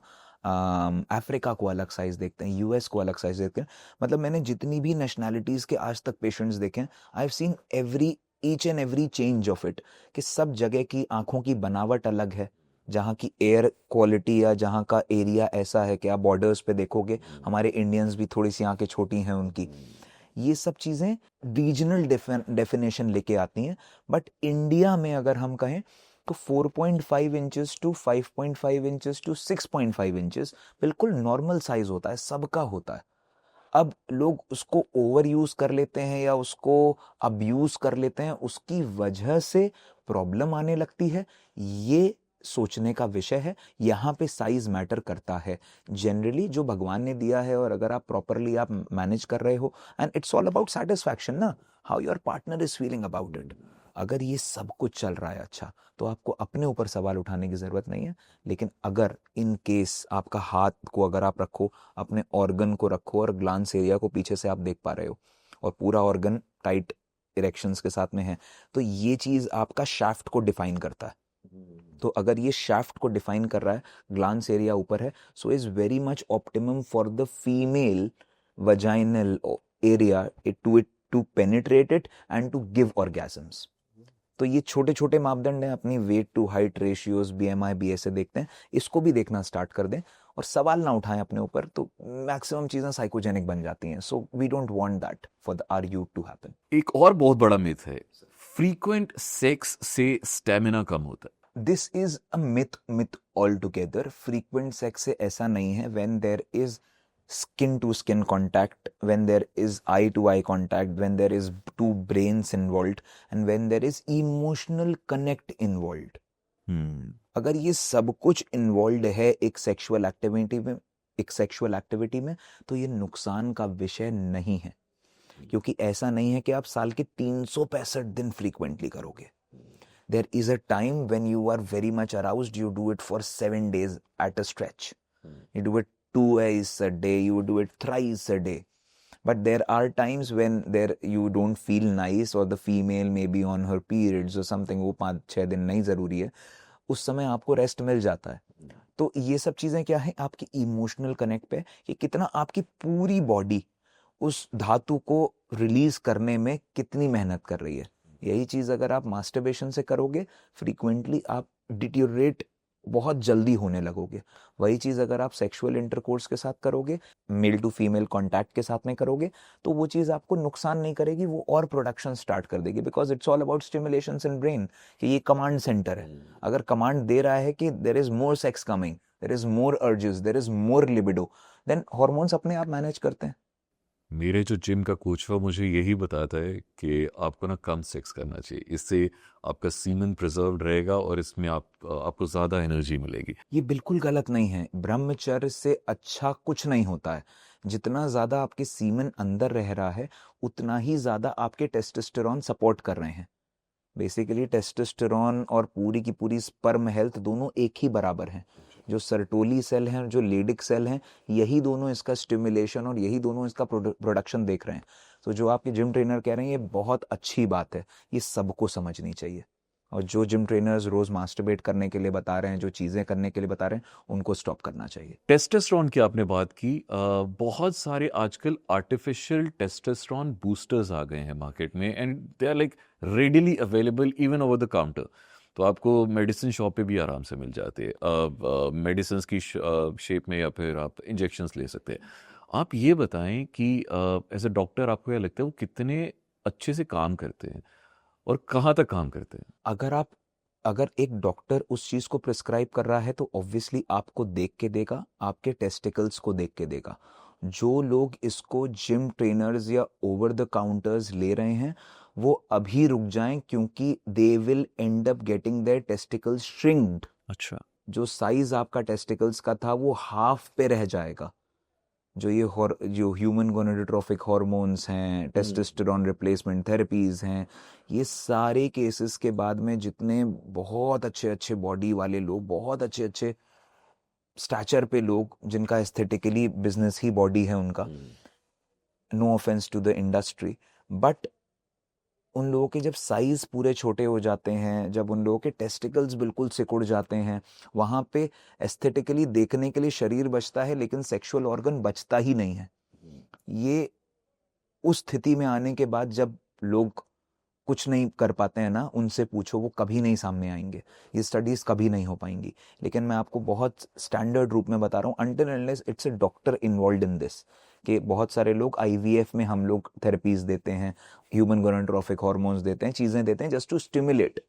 अफ्रीका को अलग साइज देखते हैं, यूएस को अलग साइज देखते हैं। मतलब मैंने जितनी भी नेशनैलिटीज़ के आज तक पेशेंट्स देखे हैं, I have seen every each and every change of it, कि सब जगह की आंखों की बनावट अलग है, जहाँ की एयर क्वालिटी या जहाँ का एरिया ऐसा है कि आप बॉर्डर्स पे देखोगे, हमारे इंडियंस भी थोड़ी सी आंखें छोटी हैं उनकी। ये सब चीज़ें रीजनल डेफिनेशन लेके आती हैं। बट इंडिया में अगर हम कहें तो 4.5 inches to 5.5 inches to 6.5 inches बिल्कुल नॉर्मल साइज होता है, सबका होता है। अब लोग उसको ओवर यूज कर लेते हैं या उसको अब्यूज कर लेते हैं, उसकी वजह से प्रॉब्लम आने लगती है, ये सोचने का विषय है। यहाँ पे साइज मैटर करता है। जनरली जो भगवान ने दिया है, और अगर आप प्रॉपरली आप मैनेज कर रहे हो, and it's all about satisfaction ना, how your partner is feeling about it. अगर ये सब कुछ चल रहा है अच्छा, तो आपको अपने ऊपर सवाल उठाने की जरूरत नहीं है। लेकिन अगर इन केस आपका हाथ को अगर आप रखो, अपने ऑर्गन को रखो और ग्लांस एरिया को पीछे से आप देख पा रहे हो और पूरा ऑर्गन टाइट इरेक्शंस के साथ में है, तो ये चीज आपका शाफ्ट को डिफाइन करता है। तो अगर ये शाफ्ट को डिफाइन कर रहा है, ग्लांस एरिया ऊपर है, so is very much optimum for the female vaginal area to penetrate it and to give orgasms. तो ये छोटे छोटे मापदंड हैं, अपनी weight to height ratios, BMI, BSA देखते हैं, इसको भी देखना स्टार्ट कर दें और सवाल ना उठाएं अपने ऊपर, तो मैक्सिमम चीजें साइकोजेनिक बन जाती हैं। So we don't want that for the are you to happen. एक और बहुत बड़ा मिथ है, फ्रीक्वेंट सेक्स से स्टेमिना कम होता है। This is a myth altogether. Frequent sex से ऐसा नहीं है। When there is skin to skin contact, when there is eye to eye contact, when there is two brains involved, and when there is emotional connect involved, अगर ये सब कुछ involve है एक सेक्सुअल एक्टिविटी में, तो ये नुकसान का विषय नहीं है। क्योंकि ऐसा नहीं है कि आप साल के 365 दिन फ्रीक्वेंटली करोगे। There is a time when you are very much aroused, you do it for 7 days at a stretch. You do it twice a day, you do it thrice a day. But there are times when you don't feel nice, or the female may be on her periods or something, वो 5-6 दिन नहीं ज़रूरी है, उस समय आपको rest मिल जाता है। तो ये सब चीज़ें क्या है, आपकी इमोशनल कनेक्ट पे, कि कितना आपकी पूरी बॉडी उस धातु को रिलीज करने में कितनी मेहनत कर रही है। यही चीज़ अगर आप मास्टरबेशन से करोगे फ्रीक्वेंटली, आप डिट्योरेट बहुत जल्दी होने लगोगे। वही चीज़ अगर आप सेक्सुअल इंटरकोर्स के साथ करोगे, मेल टू फीमेल कांटेक्ट के साथ में करोगे, तो वो चीज़ आपको नुकसान नहीं करेगी, वो और प्रोडक्शन स्टार्ट कर देगी। Because it's all about stimulations in brain, कि ये कमांड सेंटर है। अगर कमांड दे रहा है कि there is more sex coming, there is more urges, there is more libido, then hormones अपने आप मैनेज करते हैं। मेरे जो जिम का कोच था मुझे यही बताता है कि आपको ना कम सेक्स करना चाहिए, इससे आपका सीमन प्रिजर्व्ड रहेगा और इसमें आपको ज़्यादा एनर्जी मिलेगी। ये बिल्कुल गलत नहीं है। ब्रह्मचर्य से अच्छा कुछ नहीं होता है। जितना ज़्यादा आपके सीमन अंदर रह रहा है, उतना ही ज़्यादा आपके टेस्टोस्टेरोन सपोर्ट कर रहे हैं। बेसिकली टेस्टोस्टेरोन और पूरी की पूरी स्पर्म हेल्थ दोनों एक ही बराबर हैं। जो सर्टोली सेल हैं, जो लेडिक सेल हैं, यही दोनों इसका स्टिमुलेशन और यही दोनों इसका प्रोडक्शन देख रहे हैं। तो जो आपके जिम ट्रेनर कह रहे हैं, ये बहुत अच्छी बात है, ये सबको समझनी चाहिए। और जो जिम ट्रेनर्स रोज मास्टरबेट करने के लिए बता रहे हैं, जो चीज़ें करने के लिए बता रहे हैं, उनको स्टॉप करना चाहिए। टेस्टोस्टेरोन की आपने बात की, बहुत सारे आजकल आर्टिफिशियल टेस्टोस्टेरोन बूस्टर्स आ गए हैं मार्केट में, and they are like readily available even over the counter. तो आपको मेडिसिन शॉप पे भी आराम से मिल जाते हैं, मेडिसिन की शेप में, या फिर आप इंजेक्शंस ले सकते हैं। आप ये बताएं कि एज अ डॉक्टर आपको क्या लगता है वो कितने अच्छे से काम करते हैं और कहाँ तक काम करते हैं? अगर एक डॉक्टर उस चीज को प्रिस्क्राइब कर रहा है, तो ऑब्वियसली आपको देख के देगा, आपके टेस्टिकल्स को देख के देगा। जो लोग इसको जिम ट्रेनर्स या ओवर द काउंटर्स ले रहे हैं, वो अभी रुक जाएं, क्योंकि they will end up getting their testicles shrinked. अच्छा। जो साइज आपका टेस्टिकल्स का था वो हाफ पे रह जाएगा। जो ह्यूमन गोनाडोट्रोफिक हार्मोन्स हैं, टेस्टोस्टेरोन रिप्लेसमेंट थेरेपीज हैं, ये सारे केसेस के बाद में जितने बहुत अच्छे अच्छे बॉडी वाले लोग, बहुत अच्छे अच्छे स्टैचर पे लोग, जिनका एस्थेटिकली बिजनेस ही बॉडी है उनका, no offence to the industry, but उन लोगों के जब साइज पूरे छोटे हो जाते हैं, जब उन लोगों के टेस्टिकल्स बिल्कुल सिकुड़ जाते हैं, वहां पे एस्थेटिकली देखने के लिए शरीर बचता है लेकिन सेक्सुअल ऑर्गन बचता ही नहीं है। ये उस स्थिति में आने के बाद जब लोग कुछ नहीं कर पाते हैं ना, उनसे पूछो, वो कभी नहीं सामने आएंगे, ये स्टडीज कभी नहीं हो पाएंगी। लेकिन मैं आपको बहुत स्टैंडर्ड रूप में बता रहा हूँ, until unless it's a doctor involve in this, कि बहुत सारे लोग आईवीएफ में हम लोग थेरेपीज देते हैं, ह्यूमन गोनाडोट्रोफिक हार्मोन्स देते हैं, चीज़ें देते हैं जस्ट टू स्टिमुलेट,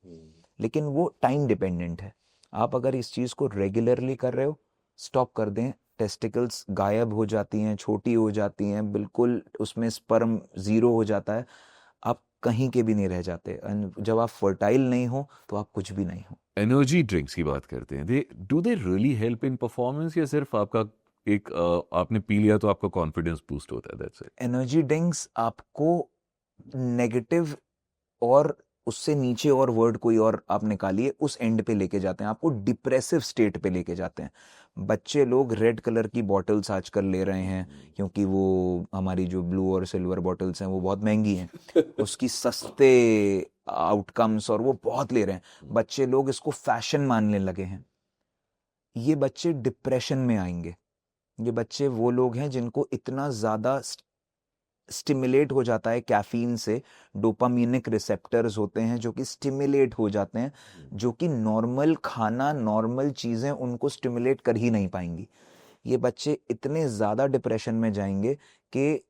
लेकिन वो टाइम डिपेंडेंट है। आप अगर इस चीज़ को रेगुलरली कर रहे हो, स्टॉप कर दें, टेस्टिकल्स गायब हो जाती हैं, छोटी हो जाती हैं, बिल्कुल उसमें स्पर्म जीरो हो जाता है, आप कहीं के भी नहीं रह जाते। जब आप फर्टाइल नहीं हो तो आप कुछ भी नहीं हो। एनर्जी ड्रिंक्स की बात करते हैं, they really help in performance, या सिर्फ आपका एक आपने पी लिया तो आपका कॉन्फिडेंस बूस्ट होता है, दैट्स इट? एनर्जी ड्रिंक्स आपको नेगेटिव और उससे नीचे और वर्ड कोई और आप निकालिए, उस एंड पे लेके जाते हैं, आपको डिप्रेसिव स्टेट पे लेके जाते हैं। बच्चे लोग रेड कलर की बॉटल्स आजकल ले रहे हैं, क्योंकि वो हमारी जो ब्लू और सिल्वर बॉटल्स हैं वो बहुत महंगी हैं, उसकी सस्ते आउटकम्स, और वो बहुत ले रहे हैं। बच्चे लोग इसको फैशन मानने लगे हैं। ये बच्चे डिप्रेशन में आएंगे। ये बच्चे वो लोग हैं जिनको इतना ज़्यादा स्टिमुलेट हो जाता है कैफीन से, डोपामिनिक रिसेप्टर्स होते हैं जो कि स्टिमुलेट हो जाते हैं, जो कि नॉर्मल खाना, नॉर्मल चीज़ें उनको स्टिमुलेट कर ही नहीं पाएंगी। ये बच्चे इतने ज़्यादा डिप्रेशन में जाएंगे कि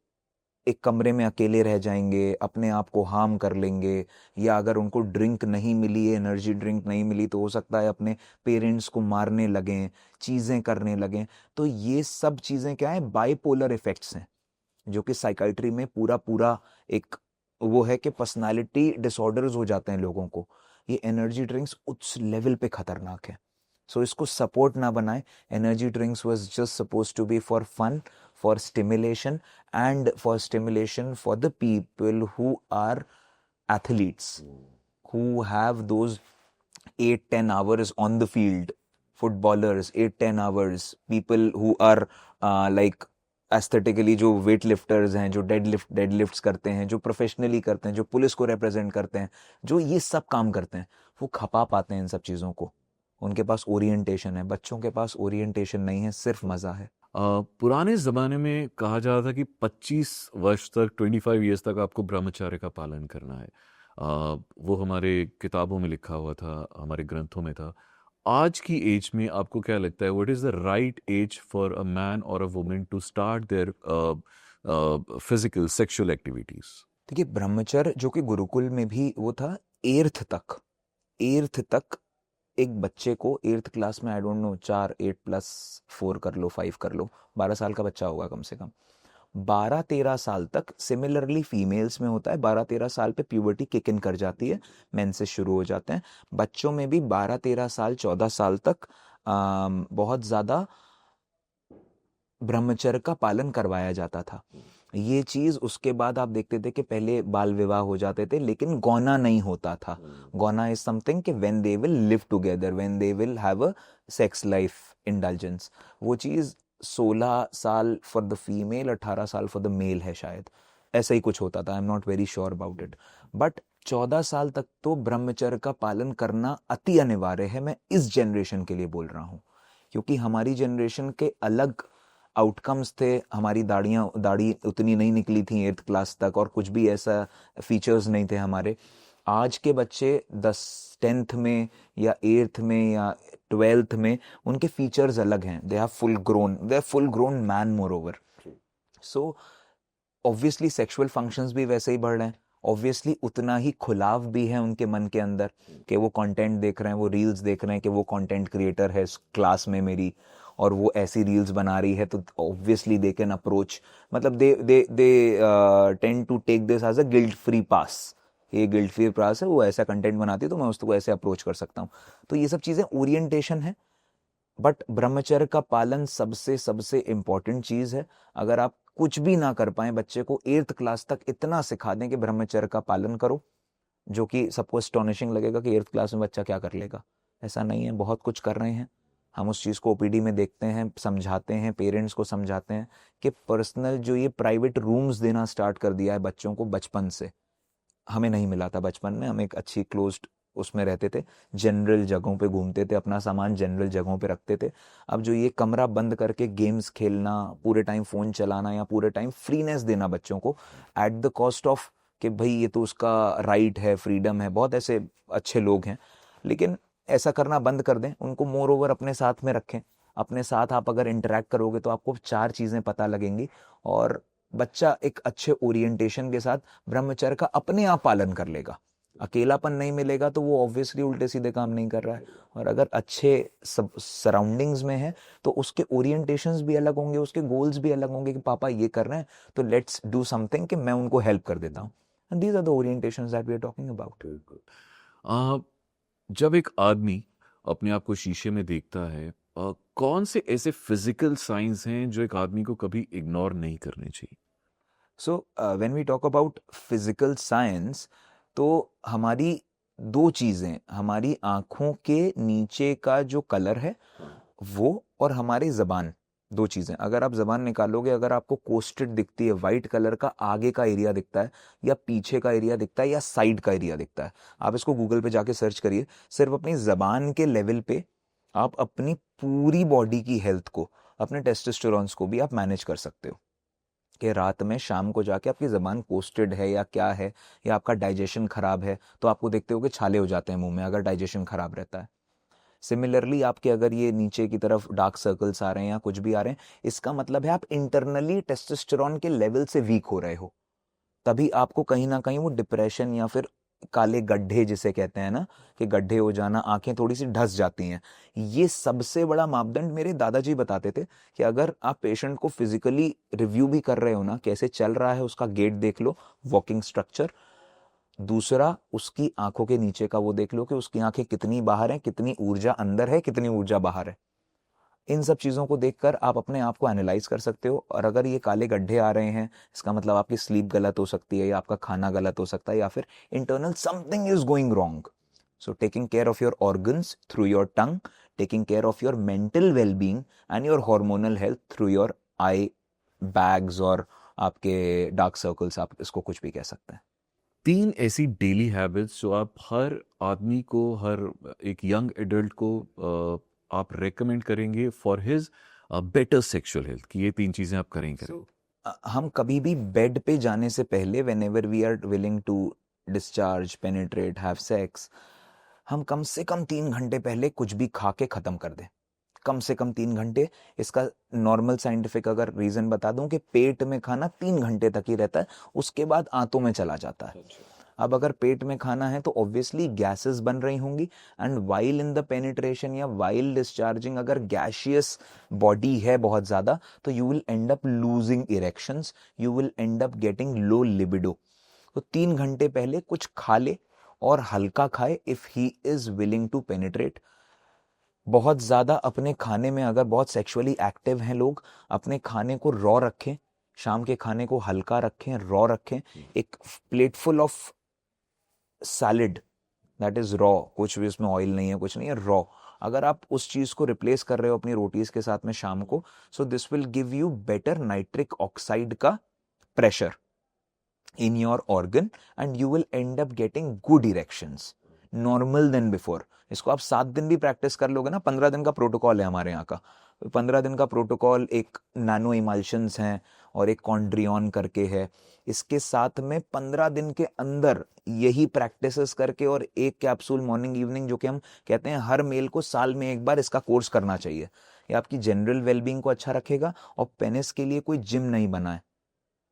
एक कमरे में अकेले रह जाएंगे, अपने आप को हार्म कर लेंगे, या अगर उनको ड्रिंक नहीं मिली, एनर्जी ड्रिंक नहीं मिली, तो हो सकता है अपने पेरेंट्स को मारने लगें, चीज़ें करने लगें। तो ये सब चीज़ें क्या है, बाइपोलर इफेक्ट्स हैं, जो कि साइकाइट्री में पूरा पूरा एक वो है कि पर्सनालिटी डिसऑर्डर्स हो जाते हैं लोगों को। ये एनर्जी ड्रिंक्स उस लेवल पे खतरनाक है। सो इसको सपोर्ट ना बनाएं। Energy drinks was just suppose to be for fun, for stimulation, and for stimulation for the people who are athletes, who have those 8-10 hours on the field, footballers 8-10 hours, people who are like aesthetically, जो wait lifters हैं, जो deadlifts करते हैं, जो professionally करते हैं, जो police को रिप्रेजेंट करते हैं, जो ये सब काम करते हैं, वो खपा पाते हैं इन सब चीज़ों को। उनके पास ओरिएंटेशन है, बच्चों के पास ओरिएंटेशन नहीं है, सिर्फ मज़ा है। पुराने ज़माने में कहा जाता था कि 25 वर्ष तक, 25 ईयर्स तक आपको ब्रह्मचर्य का पालन करना है। वो हमारे किताबों में लिखा हुआ था, हमारे ग्रंथों में था। आज की एज में आपको क्या लगता है, what is the right age for a man और a woman to start their physical sexual activities? देखिए, ब्रह्मचर्य जो कि गुरुकुल में भी वो था, एर्थ तक एक बच्चे को, एर्थ क्लास में, आई डोंट नो, 8+4 कर लो, 5 कर लो, 12 साल का बच्चा होगा कम से कम, 12-13 साल तक। सिमिलरली फीमेल्स में होता है, 12-13 साल पे प्यूबर्टी किक इन कर जाती है, मेंसेस शुरू हो जाते हैं। बच्चों में भी 12-13 साल, 14 साल तक बहुत ज़्यादा ब्रह्मचर्य का पालन करवाया जाता था। ये चीज़ उसके बाद आप देखते थे कि पहले बाल विवाह हो जाते थे, लेकिन गौना नहीं होता था। गौना इज समथिंग कि when they will live together, when they will have a sex life indulgence, वो चीज़ 16 साल फॉर द फीमेल, 18 साल फॉर द मेल है शायद, ऐसा ही कुछ होता था, आई am not very sure about it. But 14 साल तक तो ब्रह्मचर्य का पालन करना अति अनिवार्य है। मैं इस जनरेशन के लिए बोल रहा हूँ, क्योंकि हमारी जनरेशन के अलग आउटकम्स थे। हमारी दाढ़ी उतनी नहीं निकली थी 8th क्लास तक, और कुछ भी ऐसा फीचर्स नहीं थे हमारे। आज के बच्चे 10th में या 8th में या 12th में, उनके फीचर्स अलग हैं। They are full grown man moreover. So obviously sexual functions भी वैसे ही बढ़ रहे हैं, ऑब्वियसली उतना ही खुलाव भी है उनके मन के अंदर, कि वो कंटेंट देख रहे हैं, वो रील्स देख रहे हैं कि वो कंटेंट क्रिएटर है क्लास में मेरी, और वो ऐसी रील्स बना रही है, तो ऑब्वियसली दे कैन अप्रोच, मतलब they tend to take this as a guilt free pass. ये गिल्ट फ्री पास है, वो ऐसा कंटेंट बनाती है तो मैं उसको ऐसे अप्रोच कर सकता हूँ। तो ये सब चीज़ें ओरिएंटेशन है, बट ब्रह्मचर्य का पालन सबसे सबसे इम्पोर्टेंट चीज है। अगर आप कुछ भी ना कर पाए, बच्चे को 8th क्लास तक इतना सिखा दें कि ब्रह्मचर्य का पालन करो, जो कि सबको एस्टोनिशिंग लगेगा कि 8th क्लास में बच्चा क्या कर लेगा। ऐसा नहीं है, बहुत कुछ कर रहे हैं हम। उस चीज़ को ओपीडी में देखते हैं, समझाते हैं, पेरेंट्स को समझाते हैं कि पर्सनल जो ये प्राइवेट रूम्स देना स्टार्ट कर दिया है बच्चों को बचपन से। हमें नहीं मिला था बचपन में, हम एक अच्छी क्लोज्ड उसमें रहते थे, जनरल जगहों पे घूमते थे, अपना सामान जनरल जगहों पे रखते थे। अब जो ये कमरा बंद करके गेम्स खेलना, पूरे टाइम फ़ोन चलाना या पूरे टाइम फ्रीनेस देना बच्चों को एट द कॉस्ट ऑफ कि भाई ये तो उसका राइट है, फ्रीडम है, बहुत ऐसे अच्छे लोग हैं, लेकिन ऐसा करना बंद कर दें। उनको मोर ओवर अपने साथ में रखें। अपने साथ आप अगर इंटरेक्ट करोगे तो आपको 4 चीज़ें पता लगेंगी और बच्चा एक अच्छे ओरिएंटेशन के साथ ब्रह्मचर्य का अपने आप पालन कर लेगा। अकेलापन नहीं मिलेगा तो वो ऑब्वियसली उल्टे सीधे काम नहीं कर रहा है। और अगर अच्छे सब सराउंडिंग्स में है तो उसके ओरिएंटेशंस भी अलग होंगे, उसके गोल्स भी अलग होंगे कि पापा ये कर रहे हैं तो लेट्स डू समथिंग, कि मैं उनको हेल्प कर देता हूँ। And these are the orientations that we are talking about. बिल्कुल। आ, जब एक आदमी अपने आप को शीशे में देखता है, कौन से ऐसे फिजिकल साइंस हैं जो एक आदमी को कभी इग्नोर नहीं करने चाहिए? So when we talk about physical science, तो हमारी 2 चीज़ें, हमारी आँखों के नीचे का जो कलर है वो, और हमारी ज़बान, 2 चीज़ें। अगर आप ज़बान निकालोगे, अगर आपको कोस्टेड दिखती है, वाइट कलर का आगे का एरिया दिखता है या पीछे का एरिया दिखता है या साइड का एरिया दिखता है, आप इसको गूगल पे जाके सर्च करिए। सिर्फ अपनी ज़बान के लेवल पे आप अपनी पूरी बॉडी की हेल्थ को, अपने टेस्टोस्टेरोन्स को भी आप मैनेज कर सकते हो। कि रात में शाम को जाके आपकी ज़बान कोस्टेड है या क्या है, या आपका डाइजेशन खराब है, तो आपको देखते हो कि छाले हो जाते हैं मुंह में अगर डाइजेशन खराब रहता है। सिमिलरली आपके अगर ये नीचे की तरफ डार्क सर्कल्स आ रहे हैं या कुछ भी आ रहे हैं, इसका मतलब है आप इंटरनली टेस्टोस्टेरोन के लेवल से वीक हो रहे हो। तभी आपको कहीं ना कहीं वो डिप्रेशन या फिर काले गड्ढे जिसे कहते हैं ना, कि गड्ढे हो जाना, आंखें थोड़ी सी ढस जाती हैं। ये सबसे बड़ा मापदंड मेरे दादाजी बताते थे कि अगर आप पेशेंट को फिजिकली रिव्यू भी कर रहे हो ना, कैसे चल रहा है उसका गेट देख लो, वॉकिंग स्ट्रक्चर। दूसरा, उसकी आंखों के नीचे का वो देख लो कि उसकी आंखें कितनी बाहर हैं, कितनी ऊर्जा अंदर है, कितनी ऊर्जा बाहर है। इन सब चीज़ों को देखकर आप अपने आप को एनालाइज कर सकते हो। और अगर ये काले गड्ढे आ रहे हैं, इसका मतलब आपकी स्लीप गलत हो सकती है, या आपका खाना गलत हो सकता है, या फिर internal something is going wrong. So taking care of your organs through your tongue, taking care of your mental wellbeing and your hormonal health through your I bags और आपके डार्क सर्कल्स, आप इसको कुछ भी कह सकते हैं। 3 ऐसी डेली हैबिट्स जो आप हर आदमी को, हर एक यंग एडल्ट को आप रेकमेंड करेंगे for his better sexual health, कि ये 3 चीजें आप करें। हम कभी भी बेड पे जाने से पहले, whenever we are willing to discharge, penetrate, have sex, हम कम से कम 3 घंटे पहले कुछ भी खा के खत्म कर दें। कम से कम 3 घंटे। इसका नॉर्मल साइंटिफिक अगर रीजन बता दूं कि पेट में खाना 3 घंटे तक ही रहता है, उसके बाद आंतों में चला जाता है। अब अगर पेट में खाना है तो ऑब्वियसली गैसेस बन रही होंगी, and while in the penetration या वाइल डिस्चार्जिंग अगर गैशियस बॉडी है बहुत ज़्यादा, तो you will end up losing erections, you will end up getting low libido. तो 3 घंटे पहले कुछ खा ले, और हल्का खाए if he is willing to penetrate. बहुत ज़्यादा अपने खाने में, अगर बहुत सेक्सुअली एक्टिव हैं लोग, अपने खाने को रॉ रखें, शाम के खाने को हल्का रखें, रॉ रखें। एक plateful of salad that is raw, कुछ भी उसमें ऑयल नहीं है, कुछ नहीं है, रॉ। अगर आप उस चीज़ को रिप्लेस कर रहे हो अपनी रोटीज के साथ में शाम को, so this will give you better nitric oxide का pressure in your organ and you will end up getting good erections normal than before। इसको आप 7 दिन भी प्रैक्टिस कर लोगे ना, 15 दिन का प्रोटोकॉल है हमारे यहाँ का। 15 दिन का प्रोटोकॉल, एक नैनो इमल्शंस हैं और एक कॉन्ड्रियन करके है। इसके साथ में 15 दिन के अंदर यही प्रैक्टिसेस करके और एक कैप्सूल मॉर्निंग इवनिंग, जो कि हम कहते हैं हर मेल को साल में एक बार इसका कोर्स करना चाहिए। ये आपकी जनरल वेलबींग को अच्छा रखेगा। और पेनिस के लिए कोई जिम नहीं बना है,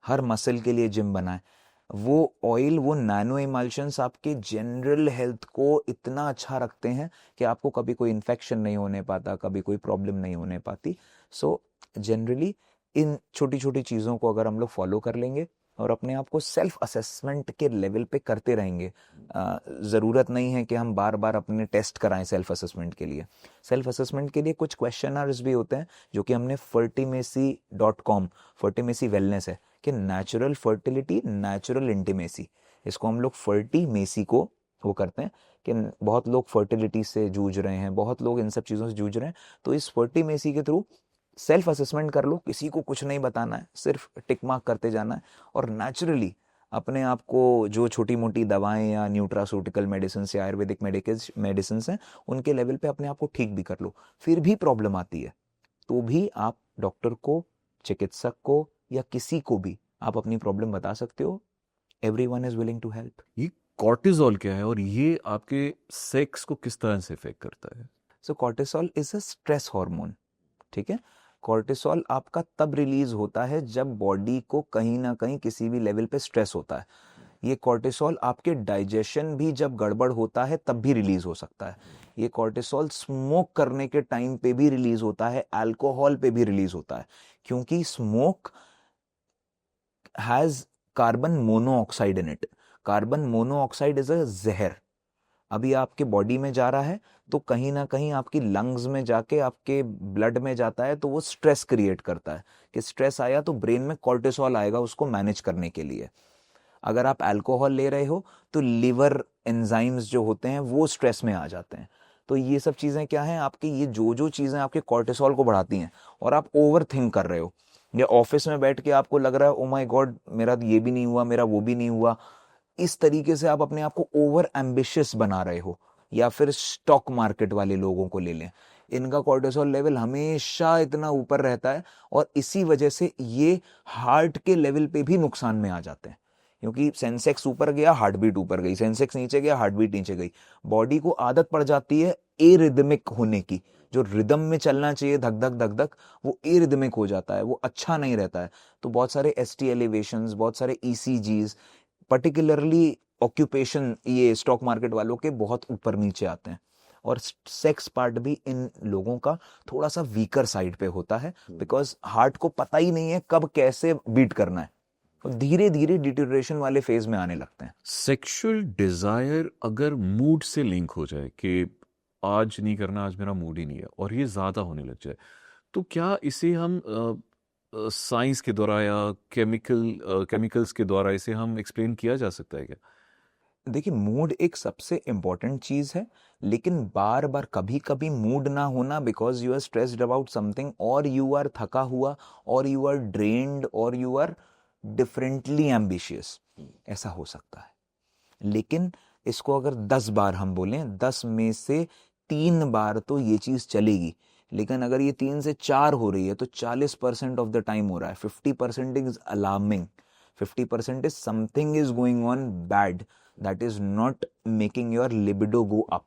हर मसल के लिए जिम बना है। वो ऑयल, वो नैनो इमल्शंस आपके जनरल हेल्थ को इतना अच्छा रखते हैं कि आपको कभी कोई इन्फेक्शन नहीं होने पाता, कभी कोई प्रॉब्लम नहीं होने पाती। सो जनरली इन छोटी छोटी चीज़ों को अगर हम लोग फॉलो कर लेंगे और अपने आप को सेल्फ असेसमेंट के लेवल पे करते रहेंगे। ज़रूरत नहीं है कि हम बार बार अपने टेस्ट कराएं सेल्फ असेसमेंट के लिए। सेल्फ असेसमेंट के लिए कुछ क्वेश्चनर्स भी होते हैं जो कि हमने fertimacy.com, फर्टिमेसी वेलनेस है कि नेचुरल फर्टिलिटी, नेचुरल इंटीमेसी, इसको हम लोग फर्टिमेसी को वो करते हैं कि बहुत लोग फर्टिलिटी से जूझ रहे हैं, बहुत लोग इन सब चीज़ों से जूझ रहे हैं, तो इस फर्टिमेसी के थ्रू सेल्फ असेसमेंट कर लो, किसी को कुछ नहीं बताना है, सिर्फ टिक मार्क करते जाना है और नेचुरली अपने आप को जो छोटी मोटी दवाएं या न्यूट्रासूटिकल मेडिसिन या आयुर्वेदिक मेडिसिन हैं उनके लेवल पे अपने आप को ठीक भी कर लो। फिर भी प्रॉब्लम आती है तो भी आप डॉक्टर को, चिकित्सक को या किसी को भी आप अपनी प्रॉब्लम बता सकते हो। Everyone is willing to help. ये कॉर्टिसोल क्या है और ये आपके सेक्स को किस तरह से इफेक्ट करता है? So cortisol is a stress hormone, ठीक है। कॉर्टिसोल आपका तब रिलीज होता है जब बॉडी को कहीं ना कहीं किसी भी लेवल पे स्ट्रेस होता है। ये कॉर्टिसोल आपके डाइजेशन भी जब गड़बड़ होता है तब भी रिलीज हो सकता है। ये कॉर्टिसोल स्मोक करने के टाइम पे भी रिलीज होता है, अल्कोहल पे भी रिलीज होता है, क्योंकि smoke has carbon monoxide in it. Carbon monoxide is a जहर। अभी आपके बॉडी में जा रहा है तो कहीं ना कहीं आपकी लंग्स में जाके आपके ब्लड में जाता है, तो वो स्ट्रेस क्रिएट करता है कि स्ट्रेस आया तो ब्रेन में कॉर्टिसोल आएगा उसको मैनेज करने के लिए। अगर आप अल्कोहल ले रहे हो तो लिवर एंजाइम्स जो होते हैं वो स्ट्रेस में आ जाते हैं। तो ये सब चीज़ें क्या हैं, आपकी ये जो चीज़ें आपके कॉर्टिसोल को बढ़ाती हैं और आप ओवर थिंक कर रहे हो, या ऑफिस में बैठ के आपको लग रहा है ओ माय गॉड मेरा ये भी नहीं हुआ, मेरा वो भी नहीं हुआ, इस तरीके से आप अपने आप को ओवर एम्बिशियस बना रहे हो। या फिर स्टॉक मार्केट वाले लोगों को ले लें, इनका कॉर्टिसोल लेवल हमेशा इतना ऊपर रहता है और इसी वजह से ये हार्ट के लेवल पे भी नुकसान में आ जाते हैं, क्योंकि सेंसेक्स ऊपर गया हार्ट बीट ऊपर गई, सेंसेक्स नीचे गया हार्ट बीट नीचे गई। बॉडी को आदत पड़ जाती है एरिदमिक होने की, जो रिदम में चलना चाहिए धक धक धक धक, वो एरिदमिक हो जाता है, वो अच्छा नहीं रहता है। तो बहुत सारे एसटी एलिवेशंस, बहुत सारे ईसीजीज, पर्टिकुलरली ऑक्यूपेशन, ये स्टॉक मार्केट वालों के बहुत ऊपर नीचे आते हैं। और सेक्स पार्ट भी इन लोगों का थोड़ा सा वीकर साइड पे होता है, बिकॉज हार्ट को पता ही नहीं है कब कैसे बीट करना है, और धीरे धीरे डिटेरियोरेशन वाले फेज में आने लगते हैं। सेक्सुअल डिजायर अगर मूड से लिंक हो जाए कि आज नहीं करना, आज मेरा मूड ही नहीं है, और ये ज्यादा होने लग जाए, तो क्या इसे हम साइंस के द्वारा या केमिकल्स के द्वारा इसे हम एक्सप्लेन किया जा सकता है क्या? देखिए, मूड एक सबसे इम्पोर्टेंट चीज़ है, लेकिन बार बार कभी कभी मूड ना होना because you are stressed about something, और यू आर थका हुआ, और यू आर ड्रेन्ड, और यू आर डिफरेंटली एम्बिशियस, ऐसा हो सकता है। लेकिन इसको अगर 10 बार हम बोलें, 10 में से 3 बार तो ये चीज़ चलेगी, लेकिन अगर ये 3 से 4 हो रही है तो 40% ऑफ द टाइम हो रहा है। 50% is alarming, 50% is something is going on bad, that is not making your libido go up.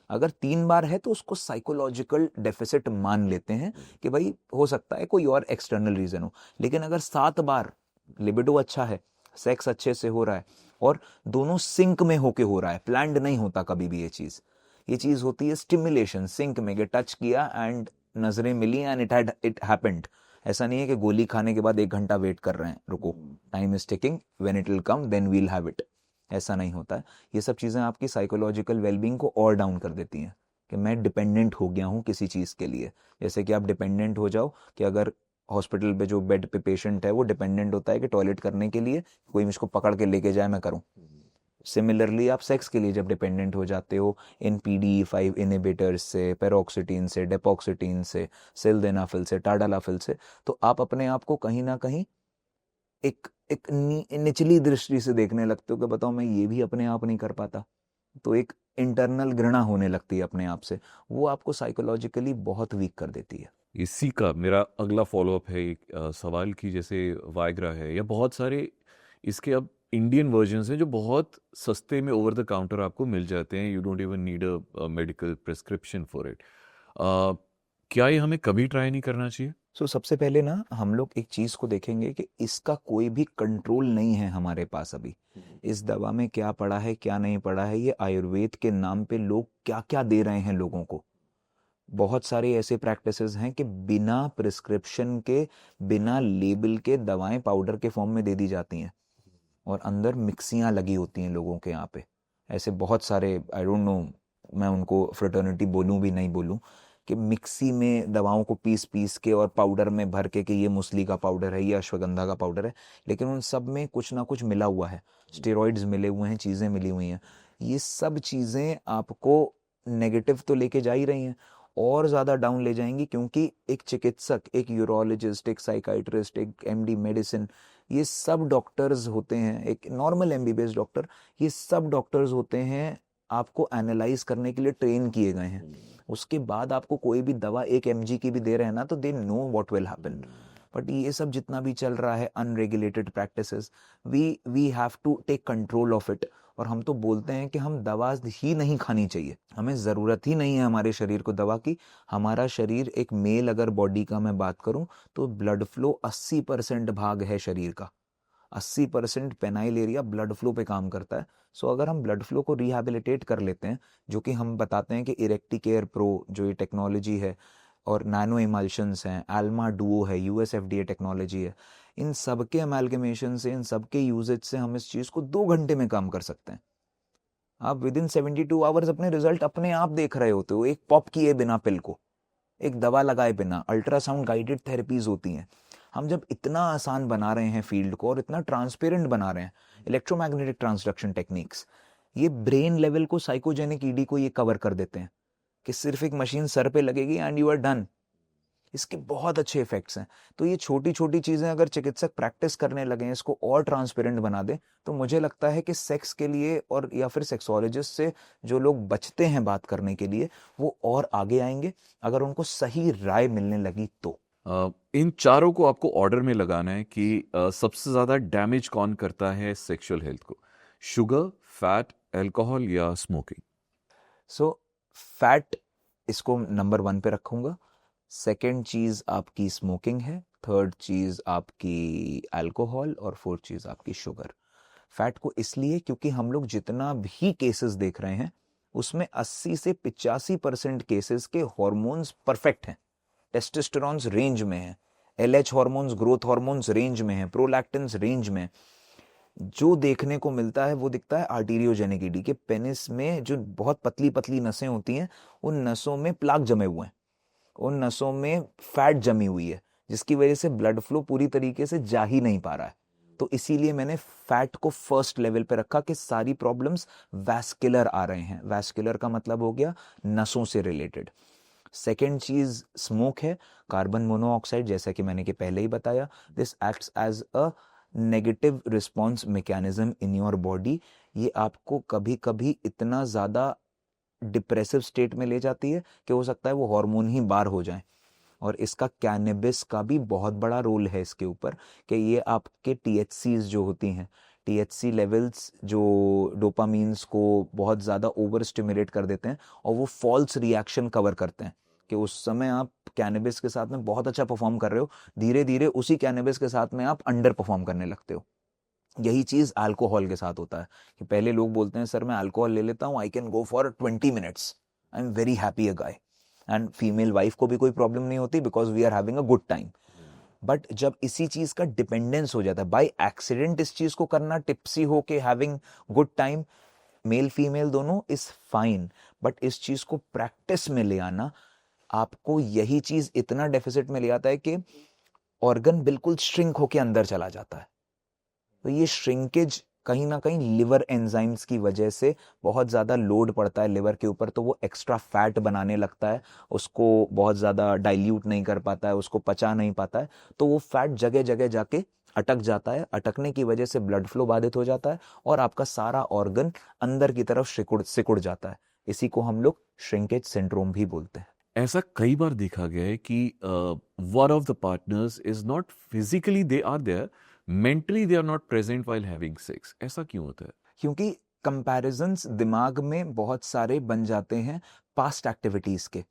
अगर 3 बार है तो उसको साइकोलॉजिकल डेफिसिट मान लेते हैं कि भाई हो सकता है कोई और एक्सटर्नल रीजन हो। लेकिन अगर 7 बार लिबिडो अच्छा है, सेक्स अच्छे से हो रहा है, और दोनों सिंक में होके हो रहा है, प्लान्ड नहीं होता कभी भी ये चीज होती है स्टिमुलेशन, सिंक में के टच किया एंड नजरें मिली एंड इट हैपेंड। ऐसा नहीं है कि गोली खाने के बाद 1 घंटा वेट कर रहे हैं, रुको, time is ticking, when it will come then we'll have it. ऐसा नहीं होता है। ये सब चीज़ें आपकी साइकोलॉजिकल वेलबींग को और डाउन कर देती हैं कि मैं डिपेंडेंट हो गया हूँ किसी चीज़ के लिए। जैसे कि आप डिपेंडेंट हो जाओ कि अगर हॉस्पिटल पे जो बेड पे पेशेंट है वो डिपेंडेंट होता है कि टॉयलेट करने के लिए कोई मुझको पकड़ के लेके जाए मैं करूँ। सिमिलरली आप सेक्स के लिए जब डिपेंडेंट हो जाते हो इन PDE5 इनहिबिटर्स से, पेरोक्सिटीन से, डेपोक्सिटीन से, सिल्डेनाफिल से, टाडालाफिल से, तो आप अपने आप को कहीं ना कहीं एक निचली दृष्टि से देखने लगते हो कि बताओ मैं ये भी अपने आप नहीं कर पाता। तो एक इंटरनल घृणा होने लगती है अपने आप से, वो आपको साइकोलॉजिकली बहुत वीक कर देती है। इसी का मेरा अगला फॉलोअप है एक सवाल की, जैसे वाइग्रा है या बहुत सारे इसके अब इंडियन वर्जन्स हैं जो बहुत सस्ते में ओवर द काउंटर आपको मिल जाते हैं, you don't even need a medical prescription for it. क्या ये हमें कभी ट्राई नहीं करना चाहिए? सबसे पहले ना हम लोग एक चीज को देखेंगे कि इसका कोई भी कंट्रोल नहीं है हमारे पास अभी। इस दवा में क्या पड़ा है क्या नहीं पड़ा है, ये आयुर्वेद के नाम पे लोग क्या क्या दे रहे हैं लोगों को। बहुत सारे ऐसे प्रैक्टिसेस हैं कि बिना प्रिस्क्रिप्शन के, बिना लेबल के दवाएं पाउडर के फॉर्म में दे दी जाती हैं और अंदर मिक्सियां लगी होती हैं लोगों के यहाँ पे। ऐसे बहुत सारे, आई डोंट नो मैं उनको फ्रेटर्निटी बोलूं भी नहीं बोलूं, कि मिक्सी में दवाओं को पीस पीस के और पाउडर में भर के कि ये मुसली का पाउडर है, ये अश्वगंधा का पाउडर है, लेकिन उन सब में कुछ ना कुछ मिला हुआ है, स्टेरॉइड्स मिले हुए हैं, चीज़ें मिली हुई हैं। ये सब चीज़ें आपको नेगेटिव तो लेके जा ही रही हैं, और ज़्यादा डाउन ले जाएंगी, क्योंकि एक चिकित्सक, एक यूरोलॉजिस्ट, एक साइकाइट्रिस्ट, एक एमडी मेडिसिन, ये सब डॉक्टर्स होते हैं, एक नॉर्मल एमबीबीएस डॉक्टर, ये सब डॉक्टर्स होते हैं, आपको एनालाइज करने के लिए ट्रेन किए गए हैं। उसके बाद आपको कोई भी दवा 1 mg की भी दे रहे हैं ना, तो they know what will happen. But ये सब जितना भी चल रहा है unregulated practices, we have to take control of it. और हम तो बोलते हैं कि हम दवा ही नहीं खानी चाहिए, हमें ज़रूरत ही नहीं है हमारे शरीर को दवा की। हमारा शरीर, एक मेल अगर बॉडी का मैं बात करूं, तो ब्लड फ्लो 80% भाग है शरीर का, 80% पेनाइल एरिया ब्लड फ्लो पे काम करता है। सो अगर हम ब्लड फ्लो को रिहैबिलिटेट कर लेते हैं, जो कि हम बताते हैं कि इरेक्टिकेयर प्रो जो ये टेक्नोलॉजी है, और नैनो इमल्शंस हैं, एल्मा डुओ है, यूएसएफडीए टेक्नोलॉजी है, इन सब के अमेलगमेशन से, इन सब के यूजेज से हम इस चीज़ को 2 घंटे में काम कर सकते हैं। आप विद इन 72 आवर्स अपने रिजल्ट अपने आप देख रहे होते हो, एक पॉप किए बिना पिल को, एक दवा लगाए बिना। अल्ट्रासाउंड गाइडेड थेरेपीज होती हैं। हम जब इतना आसान बना रहे हैं फील्ड को और इतना ट्रांसपेरेंट बना रहे हैं, इलेक्ट्रोमैग्नेटिक ट्रांसडक्शन टेक्निक्स, ये ब्रेन लेवल को, साइकोजेनिक ईडी को ये कवर कर देते हैं कि सिर्फ एक मशीन सर पे लगेगी एंड यू आर डन। इसके बहुत अच्छे इफेक्ट्स हैं। तो ये छोटी छोटी चीजें अगर चिकित्सक प्रैक्टिस करने लगे, इसको और ट्रांसपेरेंट बना दे, तो मुझे लगता है कि सेक्स के लिए, और या फिर सेक्सोलॉजिस्ट से जो लोग बचते हैं बात करने के लिए, वो और आगे आएंगे, अगर उनको सही राय मिलने लगी तो। इन चारों को आपको ऑर्डर में लगाना है कि सबसे ज्यादा डैमेज कौन करता है सेक्सुअल हेल्थ को, शुगर, फैट, अल्कोहल या स्मोकिंग? सो फैट, इसको नंबर 1 पे रखूंगा। सेकेंड चीज आपकी स्मोकिंग है, थर्ड चीज आपकी अल्कोहल, और फोर्थ चीज आपकी शुगर। फैट को इसलिए क्योंकि हम लोग जितना भी केसेस देख रहे हैं, उसमें 80 से 85% केसेस के हॉर्मोन्स परफेक्ट हैं, टेस्टोस्टेरोन्स रेंज में है, LH hormones, growth hormones range में है, प्रोलैक्टिन्स रेंज में। जो देखने को मिलता है वो दिखता है आर्टीरियोजेनिक ईडी के पेनिस में, जो बहुत पतली पतली नसें होती हैं, उन नसों में प्लाक जमे हुए हैं, उन नसों में फैट जमी हुई है, जिसकी वजह से ब्लड फ्लो पूरी तरीके से जा ही नहीं पा रहा है। तो इसीलिए मैंने फैट को फर्स्ट लेवल पे रखा कि सारी प्रॉब्लम्स वैस्कुलर आ रहे हैं। वैस्कुलर का मतलब हो गया नसों से रिलेटेड। सेकेंड चीज स्मोक है, कार्बन मोनोऑक्साइड, जैसा कि मैंने कि पहले ही बताया, this acts as a negative response mechanism in your body. ये आपको कभी कभी इतना ज़्यादा डिप्रेसिव स्टेट में ले जाती है कि हो सकता है वो हार्मोन ही बार हो जाए। और इसका कैनबिस का भी बहुत बड़ा रोल है इसके ऊपर, कि ये आपके टीएचसीज जो होती हैं, टीएचसी लेवल्स जो डोपामीन्स को बहुत ज़्यादा ओवर स्टिमुलेट कर देते हैं, और वो फॉल्स रिएक्शन कवर करते हैं कि उस समय आप कैनबिस के साथ में बहुत अच्छा परफॉर्म कर रहे हो, धीरे धीरे उसी कैनबिस के साथ में आप अंडर परफॉर्म करने लगते हो। यही चीज़ अल्कोहल के साथ होता है कि पहले लोग बोलते हैं सर मैं अल्कोहल ले लेता हूँ, I can go for 20 minutes, I am very happy a guy, and female wife को भी कोई प्रॉब्लम नहीं होती because we are having a good time. But जब इसी चीज का डिपेंडेंस हो जाता है, बाय एक्सीडेंट इस चीज को करना, टिप्सी हो के having good time, male female दोनों इज फाइन, बट इस चीज को प्रैक्टिस में ले आना, आपको यही चीज इतना डेफिसिट में ले आता है कि ऑर्गन बिल्कुल श्रिंक होके अंदर चला जाता है। तो ये श्रिंकेज कहीं ना कहीं लिवर एंजाइम्स की वजह से बहुत ज़्यादा लोड पड़ता है लिवर के ऊपर, तो वो एक्स्ट्रा फैट बनाने लगता है, उसको बहुत ज़्यादा डाइल्यूट नहीं कर पाता है, उसको पचा नहीं पाता है, तो वो फैट जगह जगह जाके अटक जाता है। अटकने की वजह से ब्लड फ्लो बाधित हो जाता है और आपका सारा ऑर्गन अंदर की तरफ सिकुड़ जाता है। इसी को हम लोग श्रिंकेज सिंड्रोम भी बोलते हैं। ऐसा कई बार देखा गया है कि one of the partners is not physically they are there, mentally they are not present while having sex. ऐसा क्यों होता है? क्योंकि कंपैरिजंस दिमाग में बहुत सारे बन जाते हैं पास्ट एक्टिविटीज के।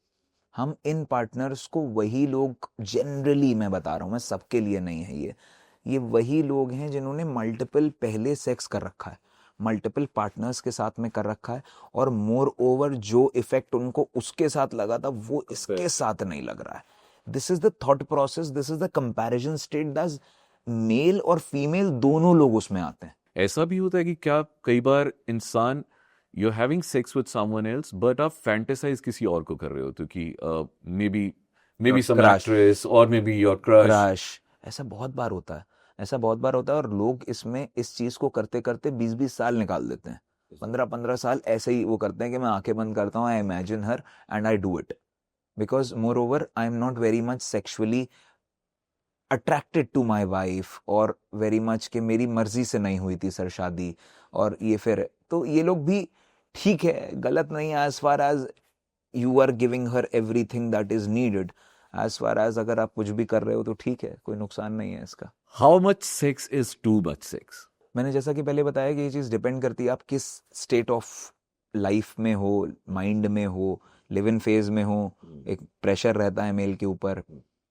हम इन पार्टनर्स को, वही लोग, जनरली मैं बता रहा हूँ, मैं सबके लिए नहीं है ये वही लोग हैं जिन्होंने मल्टीपल पहले सेक्स कर रखा है, मल्टीपल पार्टनर्स के साथ में कर रखा है, और मोर ओवर जो इफेक्ट उनको उसके साथ लगा था वो इसके साथ नहीं लग रहा है. This is the thought process, this is the comparison state, that male और फीमेल दोनों लोग उसमें आते हैं. ऐसा भी होता है कि क्या कई बार इंसान you having sex with someone else but आप फैंटेसाइज किसी और को कर रहे हो, क्योंकि may be some crush. Actress और may be your crush. Crush. ऐसा बहुत बार होता है, ऐसा बहुत बार होता है, और लोग इसमें इस चीज को करते करते 20-20 साल निकाल देते हैं. 15-15 साल ऐसे ही वो करते हैं कि मैं आंखें बंद करता हूँ, I imagine her and I do it, because moreover I am not very much sexually attracted to my wife, और वेरी मच कि मेरी मर्जी से नहीं हुई थी सर शादी, और ये फिर तो ये लोग भी ठीक है, गलत नहीं है, as far as you are giving her everything that is needed. As far as अगर आप कुछ भी कर रहे हो तो ठीक है, कोई नुकसान नहीं है इसका. How much sex is too much sex? मैंने जैसा कि पहले बताया कि ये चीज़ डिपेंड करती है आप किस स्टेट ऑफ लाइफ में हो, माइंड में हो, लिव इन फेज में हो. एक प्रेशर रहता है मेल के ऊपर,